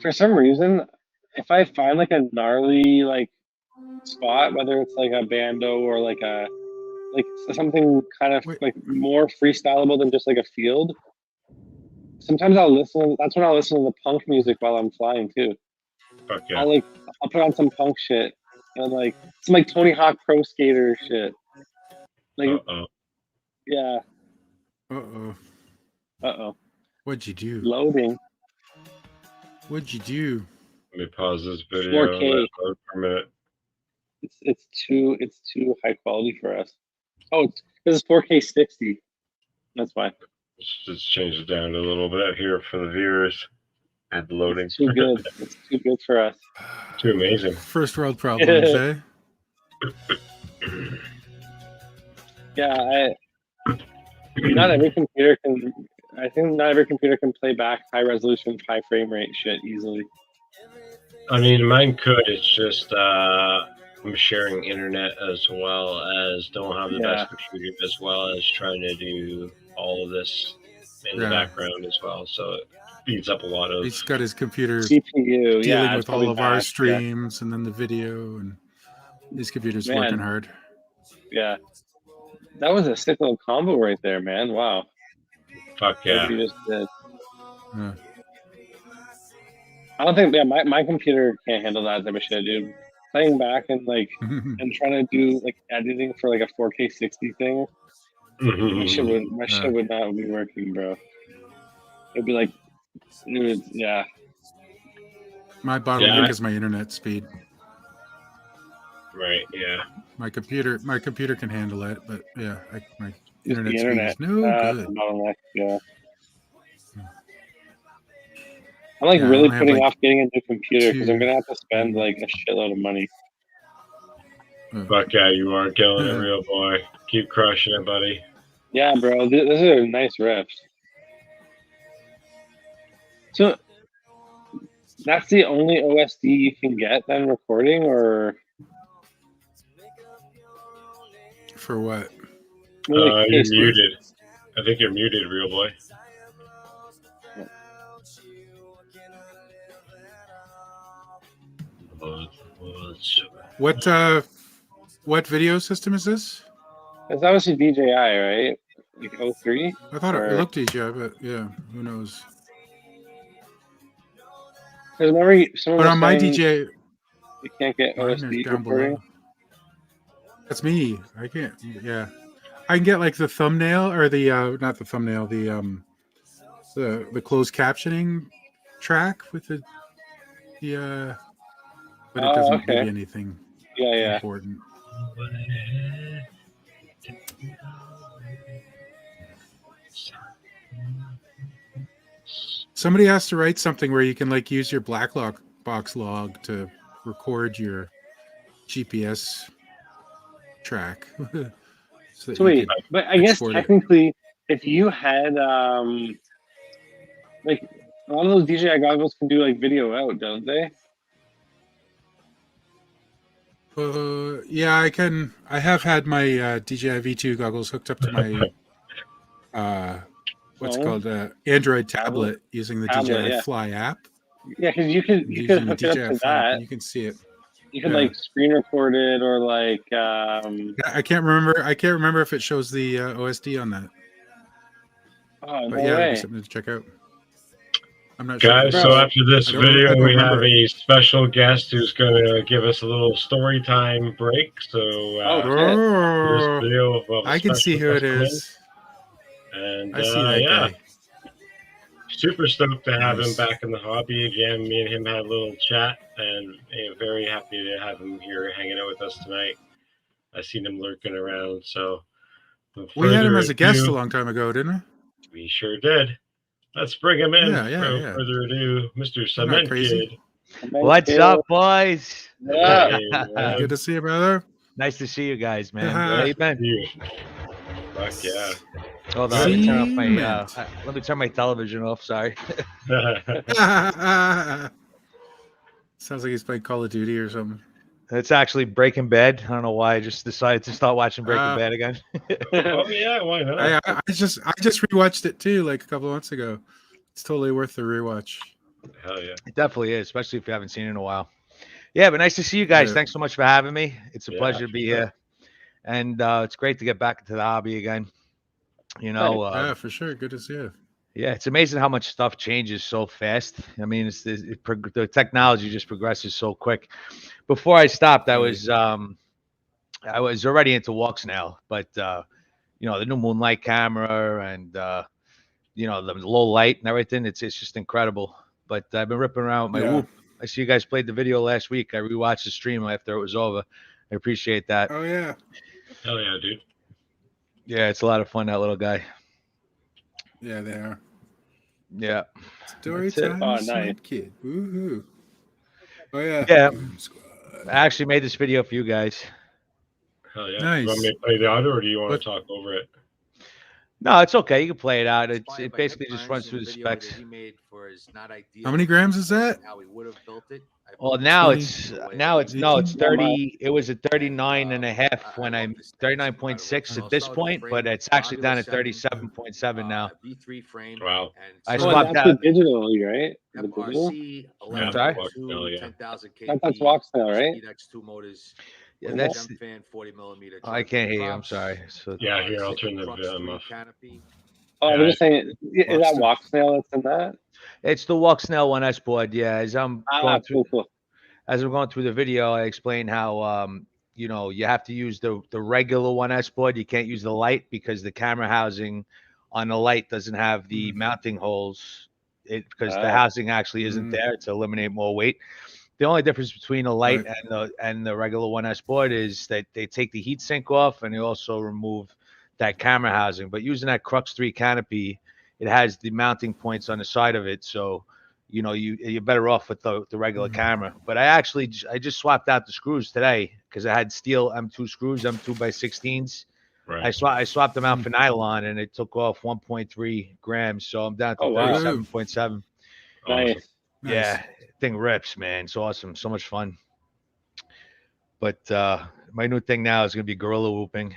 for some reason, if I find like a gnarly like spot, whether it's like a bando or like a like something kind of like more freestylable than just like a field, sometimes I'll listen. That's when I'll listen to the punk music while I'm flying too. Fuck yeah. I'll put on some punk shit and like some like Tony Hawk Pro Skater shit. Like yeah. Uh-oh. What'd you do? Loading. What'd you do? Let me pause this video 4K. and let it load for a minute. It's too high quality for us. Oh, this is 4K 60. That's why. Let's change it down a little bit here for the viewers. And loading. It's too good. It's too good for us. Too amazing. First world problems, eh? Yeah, not every computer can. I think not every computer can play back high resolution, high frame rate shit easily. I mean, mine could. It's just I'm sharing internet as well as don't have the best computer, as well as trying to do all of this in the background as well. So it speeds up a lot of. He's got his computer CPU, dealing with all of our streams and then the video, and his computer's working hard. Yeah. That was a sick little combo right there, man. Wow. Fuck yeah. You just did. I don't think, my computer can't handle that type of shit, dude. Playing back and like and trying to do like editing for like a 4K 60 thing, my shit would not be working, bro. It'd be like, yeah. My bottleneck is my internet speed. Right. Yeah. My computer can handle it, but yeah, my internet speed is no good. Bottleneck, yeah. I'm like really putting off getting a new computer because I'm gonna have to spend like a shitload of money. Fuck yeah, you are killing it, real boy. Keep crushing it, buddy. Yeah, bro. These are nice riffs. So that's the only OSD you can get then recording, or for what? You're muted. I think you're muted, real boy. What video system is this? It's obviously DJI, right? Like 03? I thought it looked DJI, but yeah, who knows? But on my DJI, you can't get OSD recording. That's me. I can't. Yeah, I can get like the thumbnail or the not the thumbnail, the closed captioning track with the but it doesn't give you anything important. Somebody has to write something where you can like use your box log to record your GPS track. So wait, but I guess technically, if you had like a lot of those DJI goggles can do like video out, don't they? Yeah, I can. I have had my DJI V2 goggles hooked up to my what's called Android tablet using the DJI Fly app. Yeah, because you could hook it up to that. You can see it. You can like screen record it or like. I can't remember if it shows the OSD on that. Oh, but yeah, it'd be something to check out. I'm not Guys, sure. so after this video, we have a special guest who's going to give us a little story time break. So, this video of I can see who it is. And I see that guy. Super stoked to have him back in the hobby again. Me and him had a little chat, and very happy to have him here hanging out with us tonight. I seen him lurking around. So, we had him as a guest a long time ago, didn't we? We sure did. Let's bring him in. Without further ado, Mr. Cement Kid. What's up, boys? Yeah. Hey, good to see you, brother. Nice to see you guys, man. How you been? Fuck yeah. Hold on, let me turn off my let me turn my television off. Sorry. Sounds like he's playing Call of Duty or something. It's actually Breaking Bad. I don't know why. I just decided to start watching Breaking Bad again. Oh yeah, why not? I just rewatched it too, like a couple of months ago. It's totally worth the rewatch. Hell yeah. It definitely is, especially if you haven't seen it in a while. Yeah, but nice to see you guys. Thanks so much for having me. It's a pleasure to be here. And it's great to get back into the hobby again. You know, yeah, for sure. Good to see you. Yeah, it's amazing how much stuff changes so fast. I mean, the technology just progresses so quick. Before I stopped, I was already into walks now, but you know, the new Moonlight camera and you know, the low light and everything, it's just incredible. But I've been ripping around with my Whoop. I see you guys played the video last week. I rewatched the stream after it was over. I appreciate that. Oh yeah. Hell yeah, dude. Yeah, it's a lot of fun, that little guy. Yeah, they are. Yeah. Story time. Oh, nice. Kid. Woohoo. Oh yeah. Yeah. I actually made this video for you guys. Hell yeah. Nice. You want me to play the audio, or do you want to talk over it? No, it's okay. You can play it out. It basically just runs through the specs. How many grams is that? How we would have built it. Well, now 20? it's no, it's 18? 30. It was at 39 and a half when I'm 39.6 at this point, but it's actually down at 37.7 now. Wow. I Oh, swapped that's out. the digital, right? The digital? Yeah, Sorry? That's Voxtail, right? Yeah, Is that's. that? Oh, I can't hear you. I'm sorry. So Yeah, here, I'll turn the off. Oh, I was just saying, is that Voxtail. Voxtail that's in that? it's the Walk Snail 1S board. Yeah, as I'm going through, Cool. as I'm going through the video, I explain how you have to use the regular 1S board. You can't use the light because the camera housing on the light doesn't have the mounting holes. Because the housing actually isn't there to eliminate more weight. The only difference between the light and the regular 1S board is that they take the heat sink off and they also remove that camera housing. But using that Crux 3 canopy, it has the mounting points on the side of it, so you're better off with the regular camera. But I just swapped out the screws today because I had steel M2 screws, M2 by 16s. Right. I swapped them out for nylon and it took off 1.3 grams, so I'm down to 37.7. Nice. Yeah, thing rips, man. It's awesome, so much fun. But my new thing now is gonna be gorilla whooping.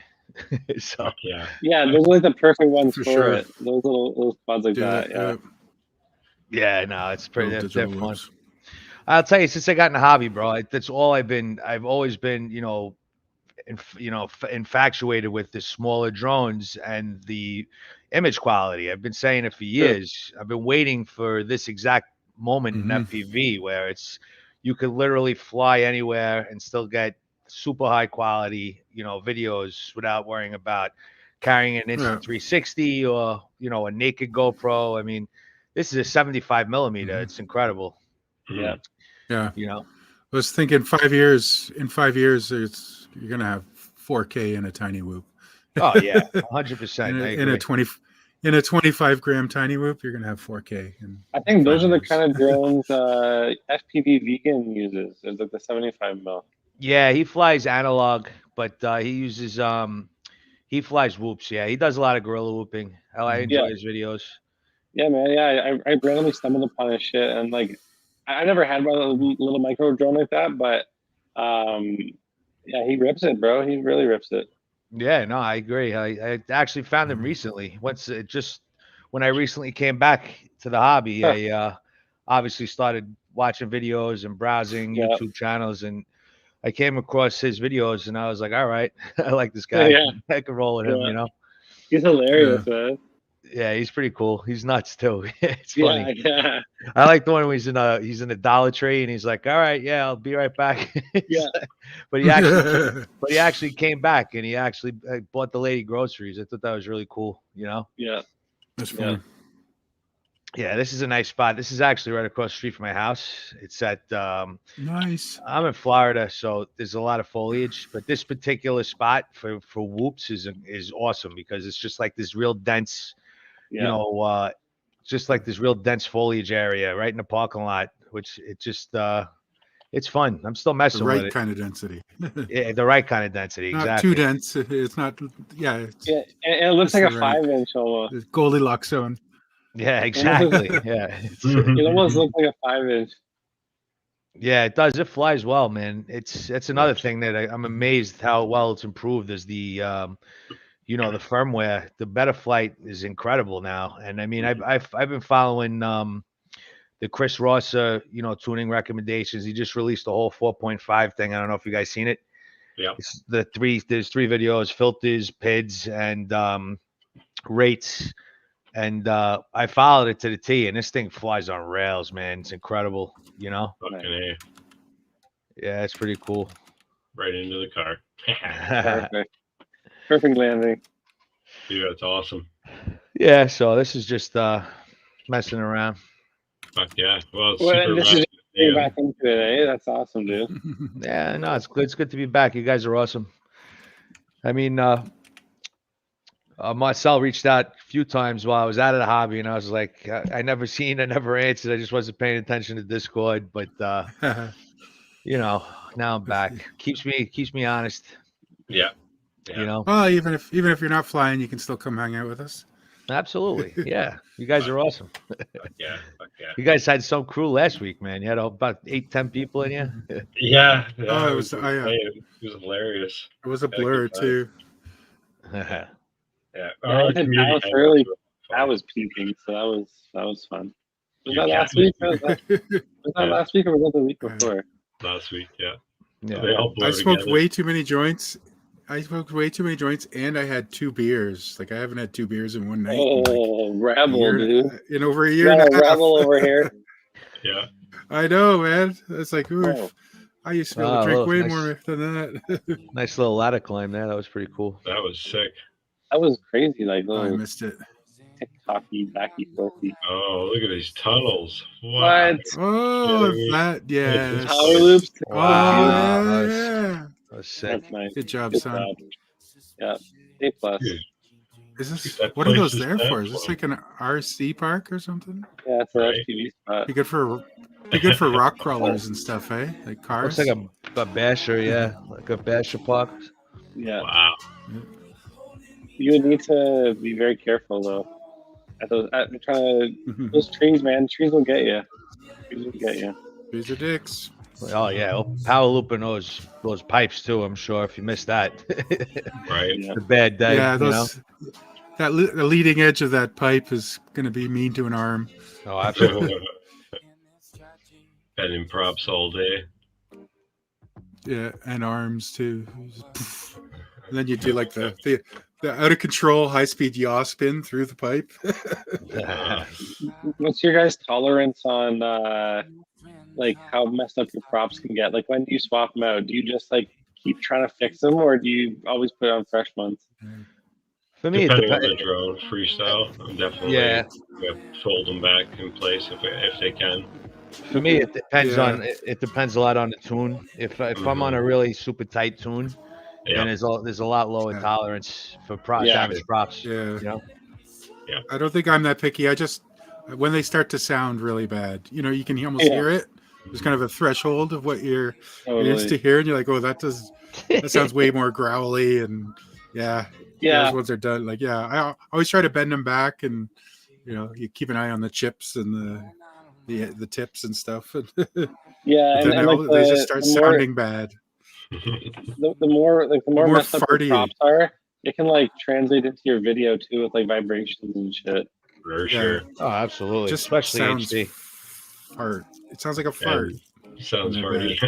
So yeah, those are like the perfect ones for sure. it. Those little spots like that. Yeah, no, it's pretty. Little They're digital fun. whoops. I'll tell you, since I got in the hobby, bro, that's all I've always been, infatuated with the smaller drones and the image quality. I've been saying it for years. I've been waiting for this exact moment in FPV where you could literally fly anywhere and still get super high quality, videos without worrying about carrying an instant 360 or, a naked GoPro. I mean, this is a 75 millimeter. It's incredible. Yeah. Yeah. I was thinking 5 years. In 5 years, you're gonna have 4K in a tiny whoop. Oh yeah, 100%. In a 25 gram tiny whoop, you're gonna have 4K. I think those are the kind of drones FPV Vegan uses. There's like the 75 mil. Yeah, he flies analog, but he uses he flies whoops. Yeah, he does a lot of gorilla whooping. I enjoy his videos. Yeah, man. Yeah, I randomly stumbled upon his shit, and like, I never had my little micro drone like that, but yeah, he rips it, bro. He really rips it. Yeah, no, I agree. I actually found him recently. When I recently came back to the hobby, I obviously started watching videos and browsing YouTube channels, and I came across his videos, and I was like, all right, I like this guy. I can roll with him, He's hilarious, man. Yeah, he's pretty cool. He's nuts too. It's funny. Yeah. I like the one where he's in a Dollar Tree and he's like, "All right, yeah, I'll be right back." But he actually came back and he actually bought the lady groceries. I thought that was really cool. Yeah. That's fun. Yeah, this is a nice spot. This is actually right across the street from my house. It's at nice. I'm in Florida, so there's a lot of foliage, but this particular spot for whoops is awesome because it's just like this real dense, just like this real dense foliage area right in the parking lot, which it just it's fun. I'm still messing with it. The right kind of density. Yeah, the right kind of density. Not exactly. too dense. It's not. Yeah. And it looks like a 5-inch almost. It's Goldilocks zone. Yeah, exactly. Yeah. It almost looks like a 5-inch. Yeah, it does. It flies well, man. It's another thing that I'm amazed how well it's improved is the the firmware. The Better Flight is incredible now. And I mean, I've been following the Chris Rosser, tuning recommendations. He just released the whole 4.5 thing. I don't know if you guys seen it. Yeah. There's 3 videos, filters, PIDs, and rates. And I followed it to the T, and this thing flies on rails, man. It's incredible, Fucking A. Yeah, it's pretty cool. Right into the car. Perfect landing. Dude, that's awesome. Yeah, so this is just messing around. Fuck yeah. Well, it's This is getting back into it, eh? That's awesome, dude. Yeah, no, it's good. It's good to be back. You guys are awesome. I mean, Marcel reached out a few times while I was out of the hobby, and I was like, I never answered. I just wasn't paying attention to Discord, but now I'm back. Keeps me honest. Yeah. Well, even if you're not flying, you can still come hang out with us. Absolutely. Yeah. You guys are awesome. Fuck yeah. You guys had some crew last week, man. You had about 8-10 people in you. Yeah. Oh, It was hilarious. It was a Had a blur good time. too. Yeah. Yeah, Our I did community Dallas hangouts early. were I fun. was peaking, so that was fun. Was You that last week? Was that last week or was that the week before? Last week, yeah. Yeah. They all blur I smoked together. way too many joints. I smoked way too many joints, and I had 2 beers. Like I haven't had 2 beers in one night. Oh, rebel, dude! In over a year Got and a a half. rebel over here. Yeah. I know, man. It's like, oof. Oh. I used to be able to drink Oh, way nice. more than that. Nice little ladder climb there. That was pretty cool. That was sick. That was crazy, like I little missed it. TikToky, backy, forky. Oh, look at these tunnels. Wow. What? Oh, Kidding me? that, yes. Power loops? Wow. Oh, That yeah. was sick. That's nice. Good job, Good son. job. Yeah. A+. Dude, Is this, that what are place those is there for? that Is this fun. like an RC park or something? Yeah, it's an Right. FPV spot. Be good for rock crawlers and stuff, eh? Like cars. Looks like a basher, yeah. Like a basher park. Yeah. Wow. You would need to be very careful though. Those trees, man. Trees will get you. Trees will get you. Trees are dicks. Oh yeah, well, power looping those pipes too. I'm sure if you missed that, Right. Yeah. it's a bad day. Yeah, you know? those. The leading edge of that pipe is going to be mean to an arm. Oh, absolutely. Bending props all day. Yeah, and arms too. And then you do like the out of control high speed yaw spin through the pipe. What's your guys' tolerance on like how messed up your props can get? Like when do you swap them out? Do you just like keep trying to fix them, or do you always put on fresh ones? For me, it Depending on depends. the drone freestyle, I'm definitely Yeah. fold them back in place if they can. For me, it depends Yeah. on. It depends a lot on the tune. If I'm on a really super tight tune, Yeah. then there's a lot lower Yeah. tolerance for Yeah. damaged props. Yeah. You know? I don't think I'm that picky. I just when they start to sound really bad, you can almost Yeah. hear it. There's kind of a threshold of what you're Totally. used to hearing. You're like, oh, that sounds way more growly, and those ones are done. Like, I always try to bend them back, and you keep an eye on the chips and the tips and stuff. Yeah, But then and they just start sounding bad. The more more messed up farty. the props are, it can like translate into your video too with like vibrations and shit. For Yeah. sure. Oh, absolutely. Just Especially sounds HD. fart. It sounds like a fart. Sounds They're farty.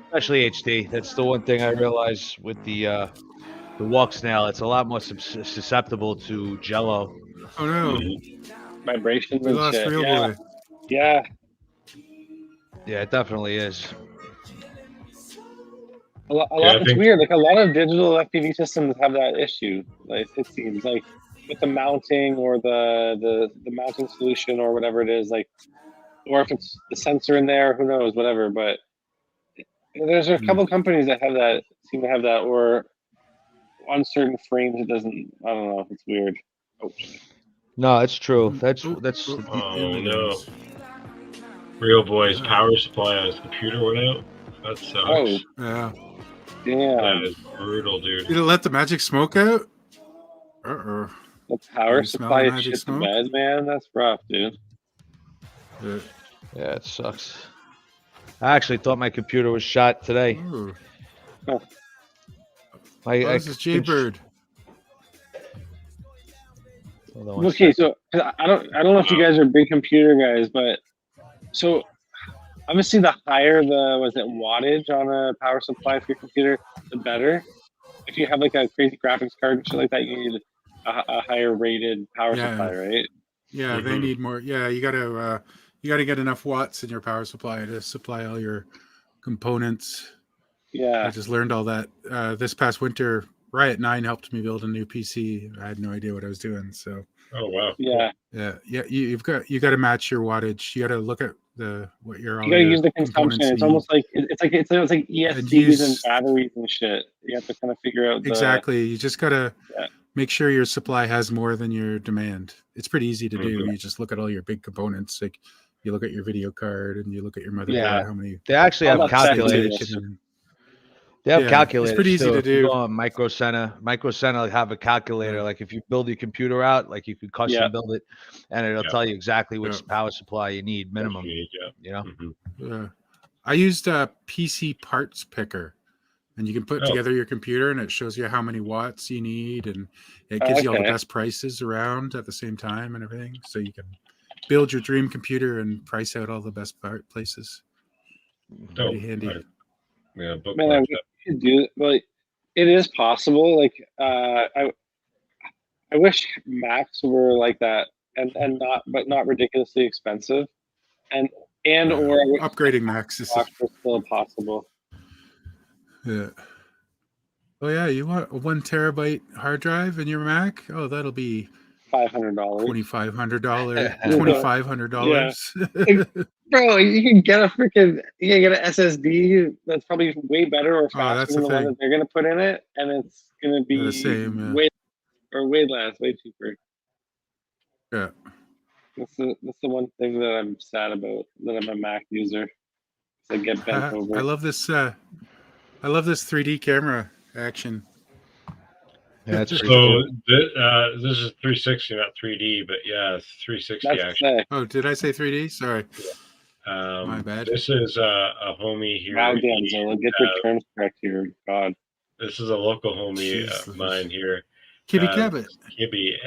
Especially HD. That's the one thing I realize with the walk snail. It's a lot more susceptible to jello. Oh no, Vibrations we and lost shit. Real Yeah. Boy. Yeah. Yeah, it definitely is. It's think- weird. Like a lot of digital FPV systems have that issue. Like it seems like with the mounting or the mounting solution or whatever it is, like, or if it's the sensor in there, who knows, whatever. But there's a couple companies that seem to have that, or on certain frames it doesn't. I don't know. It's weird. Oh. No, it's true. That's Oh no. Real Boy's power supply on his computer went out. That sucks. Oh, Yeah. damn. That is brutal, dude. Did it let the magic smoke out? The power You smell supply the is magic shit to smoke? bed, man. That's rough, dude. yeah, it sucks. I actually thought my computer was shot today. Ooh. I This is Jaybird. Hold on one Okay, sec. so I don't know if you guys are big computer guys, but so obviously the higher the wattage on a power supply for your computer, the better. If you have like a crazy graphics card and shit like that, you need a higher rated power Yeah. supply, right? Yeah, they need more. Yeah, you gotta get enough watts in your power supply to supply all your components. Yeah. I just learned all that this past winter. Riot 9 helped me build a new PC. I had no idea what I was doing. So Oh wow. Yeah. You've got to match your wattage. You got to look at what your You gotta use the consumption. It's almost like it's like ESCs and batteries and shit. You have to kind of figure out exactly. You just gotta make sure your supply has more than your demand. It's pretty easy to do. You just look at all your big components. Like you look at your video card and you look at your motherboard. Yeah. How many? They actually have calculators. They have Yeah, it's calculators pretty easy too. to If you do. go on Micro Center have a calculator. Yeah. Like if you build your computer out, like you could custom Yeah. build it, and it'll tell you exactly which Yeah. power supply you need minimum. Yeah. You know. Mhm. I used a PC parts picker, and you can put Oh. together your computer, and it shows you how many watts you need, and it gives you all the best prices around at the same time and everything, so you can build your dream computer and price out all the best places. Pretty handy. Right. Yeah, Man, I could do like it is possible. Like I wish Macs were like that, and not ridiculously expensive, and or I wish upgrading Macs is was still possible. Yeah. Oh yeah, you want a 1 terabyte hard drive in your Mac? Oh, that'll be $500. $2,500. Bro, you can get a freaking SSD that's probably way better or faster that's than the the one thing. that they're gonna put in it, and it's gonna be The same, way less, way cheaper. Yeah. That's the one thing that I'm sad about, that I'm a Mac user. I get bent over. I love this 3D camera action. Yeah, that's pretty so cool. this is 360, not 3D, but yeah, 360 That's actually. sick. Oh, did I say 3D? Sorry. My bad. This is a homie here. Wow, Danzilla, get your terms correct here. God. This is a local homie of mine here. Kibby Cabot. Kibby,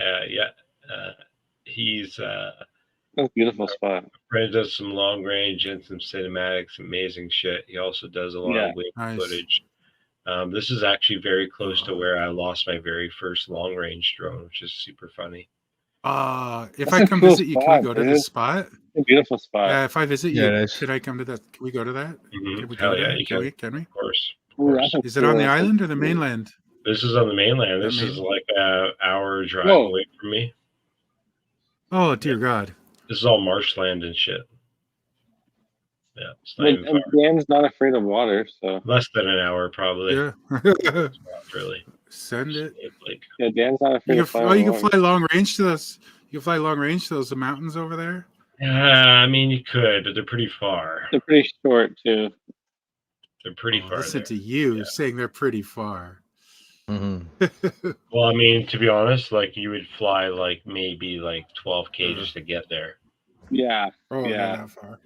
he's that's a beautiful spot. Brad does some long range and some cinematics, amazing shit. He also does a lot of wave footage. This is actually very close to where I lost my very first long range drone, which is super funny. If I come visit you, can we go to this spot? A beautiful spot. Yeah, if I visit you, should I come to that? Can we go to that? Mm-hmm. Can we go to that? Can we? Of course. Is it on the island or the mainland? This is on the mainland. This is like an hour drive away from me. Oh, dear God. This is all marshland and shit. Yeah, it's not even and Dan's not afraid of water, so less than an hour probably. Yeah, really. Send it. Yeah, Dan's not afraid. You can fly long range to those. You can fly long range to those mountains over there. I mean, you could, but they're pretty far. They're pretty short too. They're pretty far. Listen to you saying they're pretty far. Mm-hmm. Well, I mean, to be honest, like you would fly like maybe like 12K just to get there. Yeah. Oh, yeah. Not that far.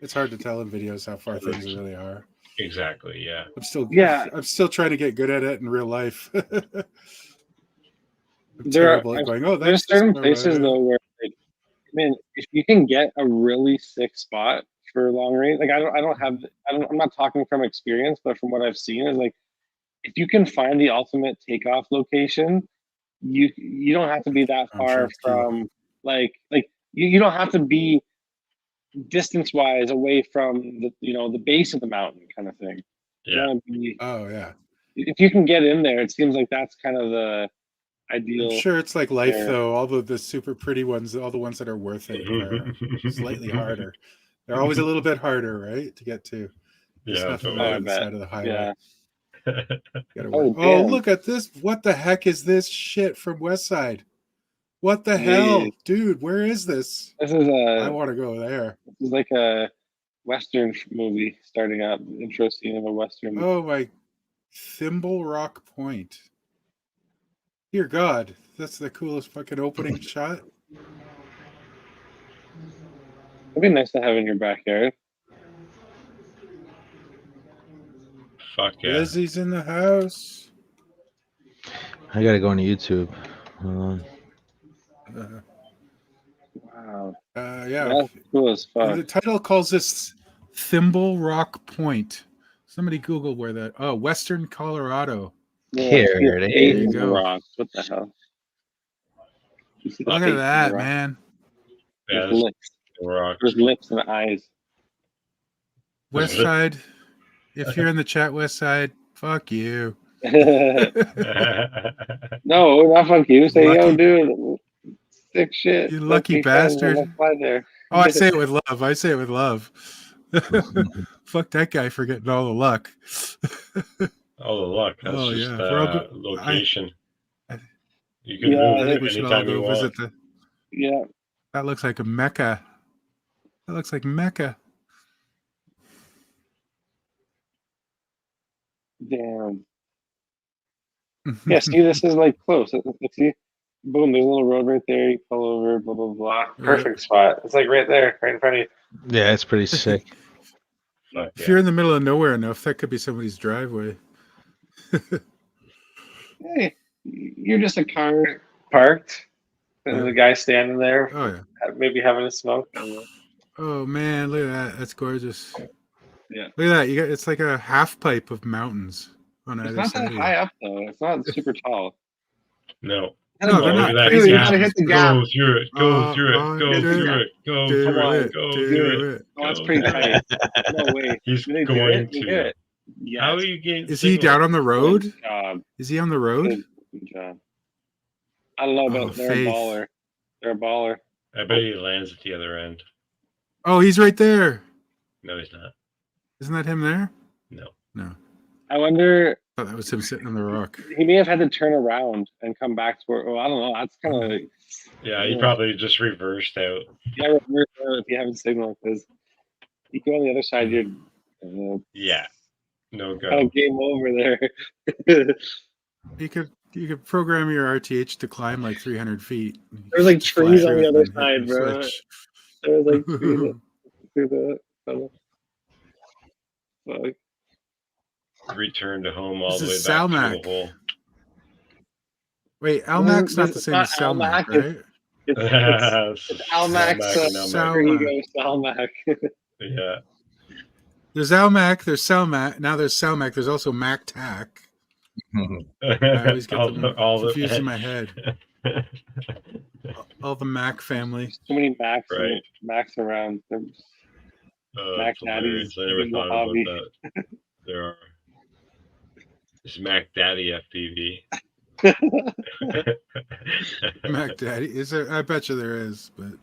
It's hard to tell in videos how far things really are. Exactly. Yeah. I'm still trying to get good at it in real life. There's certain places though where, like, man, if you can get a really sick spot for long range, like I'm not talking from experience, but from what I've seen is like, if you can find the ultimate takeoff location, you don't have to be that far from you don't have to be distance wise away from the base of the mountain kind of thing. Yeah. If you can get in there, it seems like that's kind of the ideal. I'm sure it's like life though. All the super pretty ones, all the ones that are worth it are slightly harder. They're always a little bit harder, right, to get to. There's nothing on the side of the highway. Oh, look at this. What the heck is this shit from West Side? What the hell? Dude, where is this? This is I want to go there. This is like a Western movie starting out, intro scene of a Western movie. Oh my, Thimble Rock Point. Dear God, that's the coolest fucking opening shot. It'd be nice to have in your backyard. Fuck yeah. Lizzie's in the house. I gotta go on YouTube. Wow. Yeah. That's cool as fuck. The title calls this Thimble Rock Point. Somebody Google where that. Oh, Western Colorado. Here it is. There you go. Rocks. What the hell? Look at that, man. There's lips. There's lips and eyes. West Side. If you're in the chat, West Side, fuck you. No, not fuck you. Say, yo, dude. Sick shit. You lucky bastard. There. Oh, I say it with love. I say it with love. Fuck that guy for getting all the luck. All the luck. That's just location. You can move it anytime you want. Yeah. That looks like a Mecca. That looks like Mecca. Damn. Yeah, see, this is like close. See, boom, there's a little road right there. You pull over, blah, blah, blah. Perfect spot. It's like right there, right in front of you. Yeah, it's pretty sick. If you're in the middle of nowhere enough, that could be somebody's driveway. Hey, you're just a car parked, and the guy standing there, maybe having a smoke. I don't know. Oh man, look at that! That's gorgeous. Yeah, look at that. It's like a half pipe of mountains on either it's side. not that high up though. It's not super tall. No. No, they're not. Dude, you gotta hit the gap. Go through it. Go through it. Go through it. Go through it. Go through it. Oh, that's pretty tight. No way. He's going to. Yes. How are you getting? Is he down on the road? Good job. Is he on the road? Good job. I don't know, but they're a baller. They're a baller. I bet he lands at the other end. Oh, he's right there. No, he's not. Isn't that him there? No. No. I wonder. I thought that was him sitting on the rock. He may have had to turn around and come back to where. Oh, I don't know. That's kind of. Like, yeah, he probably just reversed out. Yeah, reverse out if you haven't signaled, because you go on the other side, you're. Yeah. No go. Kind of game over there. You could program your RTH to climb like 300 feet. There's like trees on the other side, bro. There's like trees through the fuck. Return to home all This the way is back Salmac. to the hole. Wait, Almac's not the same as Salmac, right? It's Almac's Salmac. Yeah. There's Almac, there's Salmac. Now there's Salmac. There's also MacTac. I always get them confused in my head. All the Mac family. Too many Macs, right? Macs around. Mac Daddies. I never thought about that. There are. It's Mac Daddy FPV. Mac Daddy, is there? I bet you there is, but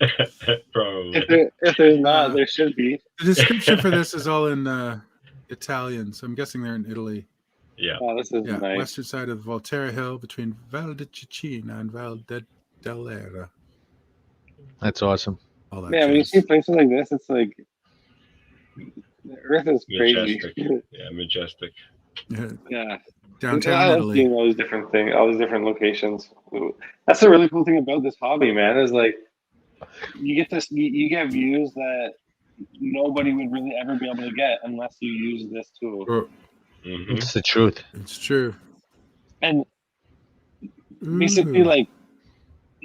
probably. If there's not, there should be. The description for this is all in Italian, so I'm guessing they're in Italy. Yeah. Oh, this is nice. Western side of the Volterra Hill between Val di Cicina and Val dell'Era. That's awesome. All that Man, when you see places like this, it's like the Earth is crazy. Majestic. Yeah, majestic. Yeah. Downtown I love Italy. seeing all these different things, all these different locations. That's the really cool thing about this hobby, man. Is like you get this, you get views that nobody would really ever be able to get unless you use this tool. Mm-hmm. It's the truth. It's true. And basically, like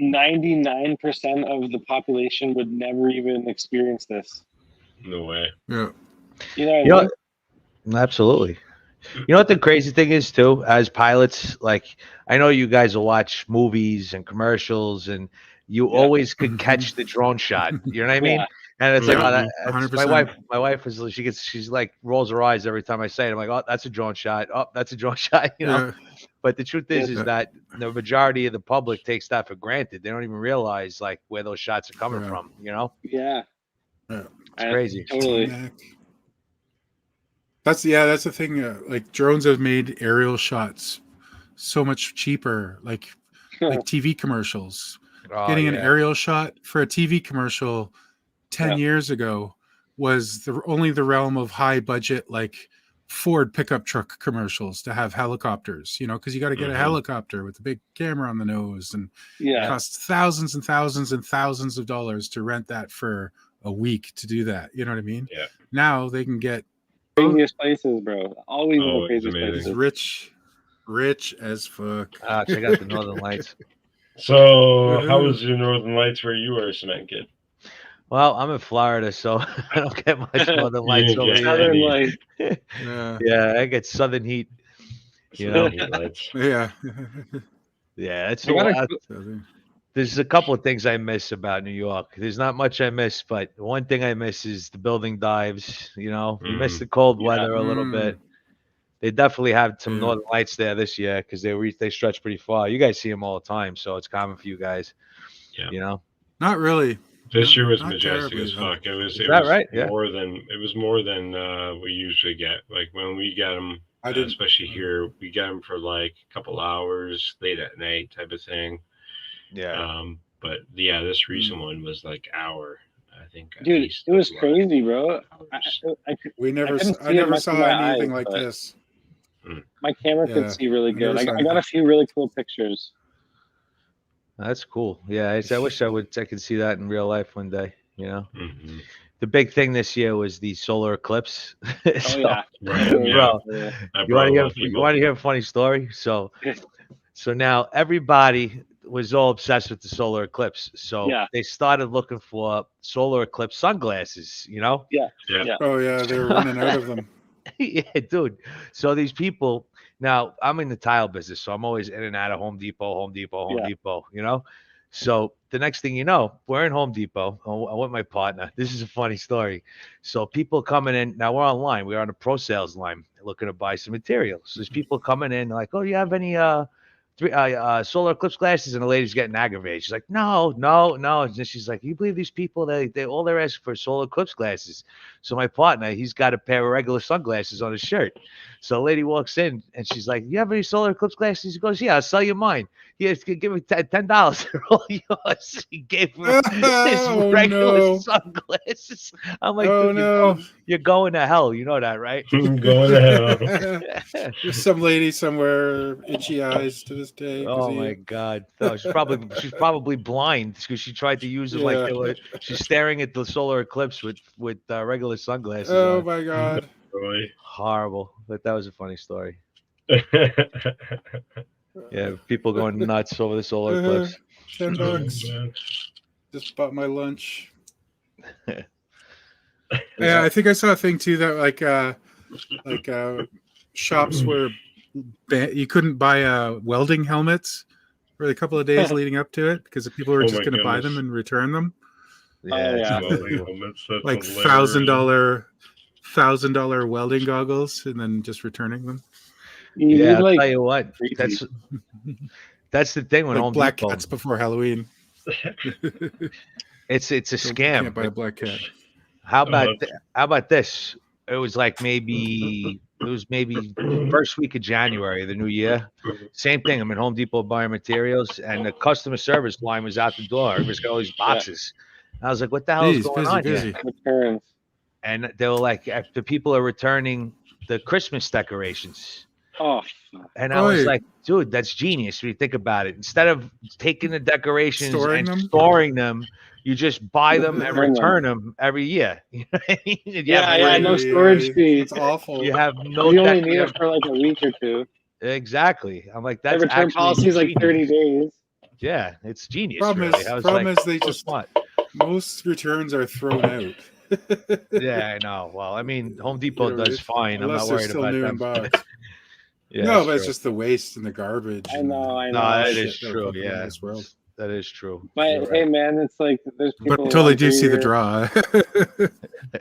99% of the population would never even experience this. No way. Yeah. You know what I mean? Absolutely. You know what the crazy thing is too, as pilots, like I know you guys will watch movies and commercials and you always could catch the drone shot. You know what I mean? And it's like, oh, that's, my wife is, she's like rolls her eyes every time I say it. I'm like, oh, that's a drone shot. Oh, that's a drone shot. You know. But the truth is that the majority of the public takes that for granted. They don't even realize like where those shots are coming from. You know. Yeah. It's crazy. Totally. That's the thing. Like drones have made aerial shots so much cheaper. Like TV commercials. Getting an aerial shot for a TV commercial 10 years ago was only the realm of high budget, like Ford pickup truck commercials to have helicopters, you know, because you got to get a helicopter with a big camera on the nose, and it costs thousands and thousands and thousands of dollars to rent that for a week to do that. You know what I mean? Yeah. Now they can get craziest places, bro. Always the craziest places. Rich as fuck. Check out the Northern Lights. So, how was your Northern Lights where you were, Cement Kid? Well, I'm in Florida, so I don't get much Northern Lights over here. Southern Lights. Yeah, I get Southern heat. You know? Yeah. Yeah, it's a lot. There's a couple of things I miss about New York. There's not much I miss, but one thing I miss is the building dives. You know, we miss the cold weather a little bit. They definitely have some Northern Lights there this year because they stretch pretty far. You guys see them all the time, so it's common for you guys. Yeah. You know, not really. This year was majestic as fuck. It was right? more than we usually get. Like when we get them, especially here, we get them for like a couple hours late at night type of thing. Yeah. But yeah, this recent one was like hour. I think. Dude, it was crazy, bro. I never saw anything like this. My camera Yeah, could see really I never good. I saw got a few really cool pictures. That's cool. Yeah, I wish I could see that in real life one day. You know, Mm-hmm. the big thing this year was the solar eclipse. Oh yeah, Right. Bro, yeah. you want to hear a funny story? So now everybody was all obsessed with the solar eclipse. So Yeah. they started looking for solar eclipse sunglasses. You know. Yeah. Yeah. Yeah. Oh yeah, they were running out of them. Yeah, dude. So these people now, I'm in the tile business, so I'm always in and out of Home Depot, you know. So the next thing you know, we're in Home Depot. I'm with my partner. This is a funny story. So people coming in now, we're online. We're on a pro sales line looking to buy some materials. So there's people coming in like, oh, do you have any solar eclipse glasses? And the lady's getting aggravated. She's like, no. And then she's like, you believe these people, they all they're asking for solar eclipse glasses. So my partner, he's got a pair of regular sunglasses on his shirt. So the lady walks in and she's like, you have any solar eclipse glasses? He goes, yeah, I'll sell you mine. He has to give me $10. They're all yours. He gave him his regular sunglasses. I'm like, dude, you're going to hell. You know that, right? Going to hell. There's some lady somewhere, itchy eyes to this day. Oh my God! No, she's probably blind because she tried to use them like they were. She's staring at the solar eclipse with regular sunglasses. Oh on. my God! Really? Horrible, but that was a funny story. Yeah, people going nuts over the solar eclipse. $10. Just bought my lunch. Yeah, I think I saw a thing too that shops where you couldn't buy welding helmets for a couple of days leading up to it because the people were just going to buy them and return them. Yeah, like $1,000 welding goggles and then just returning them. Yeah, I'll tell you what. That's the thing when like Home black Depot, cats before Halloween. it's a scam. Can't buy a black cat. How about this? It was maybe first week of January, the new year. Same thing. I'm in Home Depot buying materials, and the customer service line was out the door. It was got all these boxes. I was like, "What the hell is going on here?" And they were like, "The people are returning the Christmas decorations." Oh. And I was like, dude, that's genius when you think about it. Instead of taking the decorations storing them, you just buy them and return them every year. You know what I mean? No storage fee. It's awful. You have no. You only need it for like a week or two. Exactly. I'm like, that's the return policy is like 30 days. Yeah, it's genius. Problem is they just smart. Most returns are thrown out. Yeah, I know. Well, I mean, Home Depot does fine. I'm not worried about them. Yeah, no, but it's just the waste and the garbage. I know. No, that is true. Yeah, this world. That is true. But hey, man, it's like there's people. But totally do see the draw. Doesn't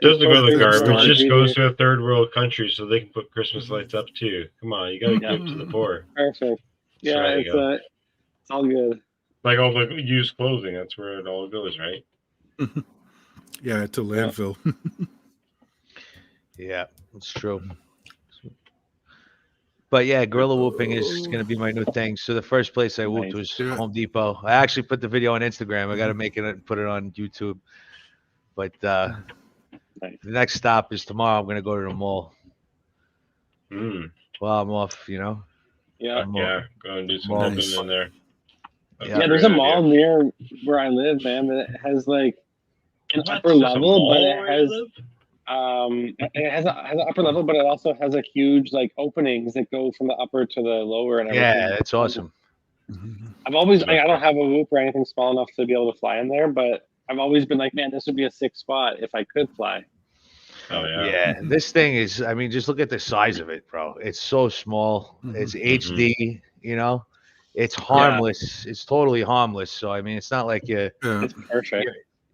go to the garbage. It just goes to a third world country so they can put Christmas lights up too. Come on, you got to give to the poor. Perfect. Yeah, it's all good. Like all the used clothing, that's where it all goes, right? Yeah, to landfill. Yeah, it's true. But yeah, gorilla whooping is going to be my new thing. So the first place I whooped was Home Depot. I actually put the video on Instagram. I got to make it and put it on YouTube. But the next stop is tomorrow. I'm going to go to the mall. Well, I'm off, you know. Yeah. Go and do some whooping in there. Yeah, there's a mall near where I live, man, that has like an upper level, but it has an upper level, but it also has a huge like openings that go from the upper to the lower and everything. Yeah, it's awesome. I've always I don't have a whoop or anything small enough to be able to fly in there, but I've always been like, man, this would be a sick spot if I could fly. Oh yeah. Yeah, this thing is. I mean, just look at the size of it, bro. It's so small. It's HD. You know, it's harmless. It's totally harmless. So I mean, it's not like you. It's perfect.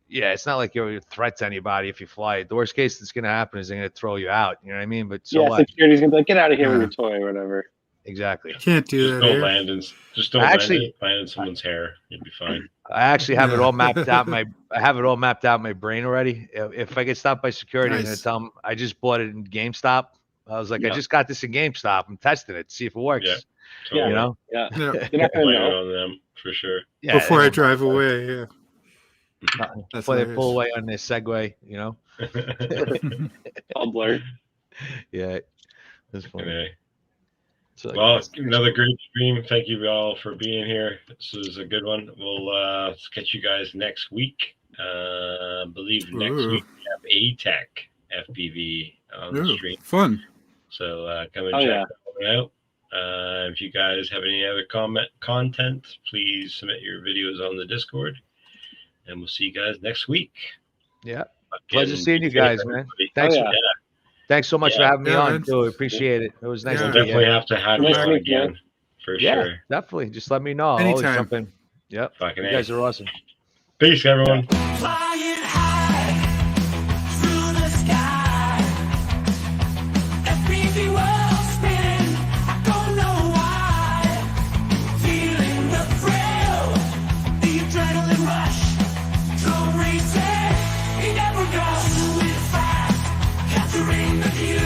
Yeah, it's not like you're a threat to anybody if you fly it. The worst case that's going to happen is they're going to throw you out. You know what I mean? But what? Security's going to be like, get out of here with your toy or whatever. Exactly. Can't do that. Don't land in someone's hair. You'll be fine. I actually have it all mapped out. I have it all mapped out in my brain already. If I get stopped by security, I'm going to tell them I just bought it in GameStop. I was like, I just got this in GameStop. I'm testing it, see if it works. Yeah. Totally. You know? Yeah. Yeah. You're not going to know. On them for sure. Yeah, before I drive away, yeah. Before they pull away on this Segway, you know. All blurred. Yeah, that's funny. So, Well, another great stream. Thank you all for being here. This is a good one. We'll catch you guys next week. I believe next week we have A-Tech FPV on the stream. Fun. So come and check that one out. If you guys have any other content, please submit your videos on the Discord. And we'll see you guys next week. Yeah. Pleasure seeing you guys, man. Thanks. Thanks so much for having me on, too. Appreciate it. It was nice to meet you. Definitely have to have you on again, for sure. Definitely. Just let me know. I'll always jump in. Yep. You guys are awesome. Peace, everyone. Flying high through the sky, FPV world spinning, I don't know why. Feeling the thrill, the adrenaline rush, go racing, it never goes. Do it fast, capturing the view.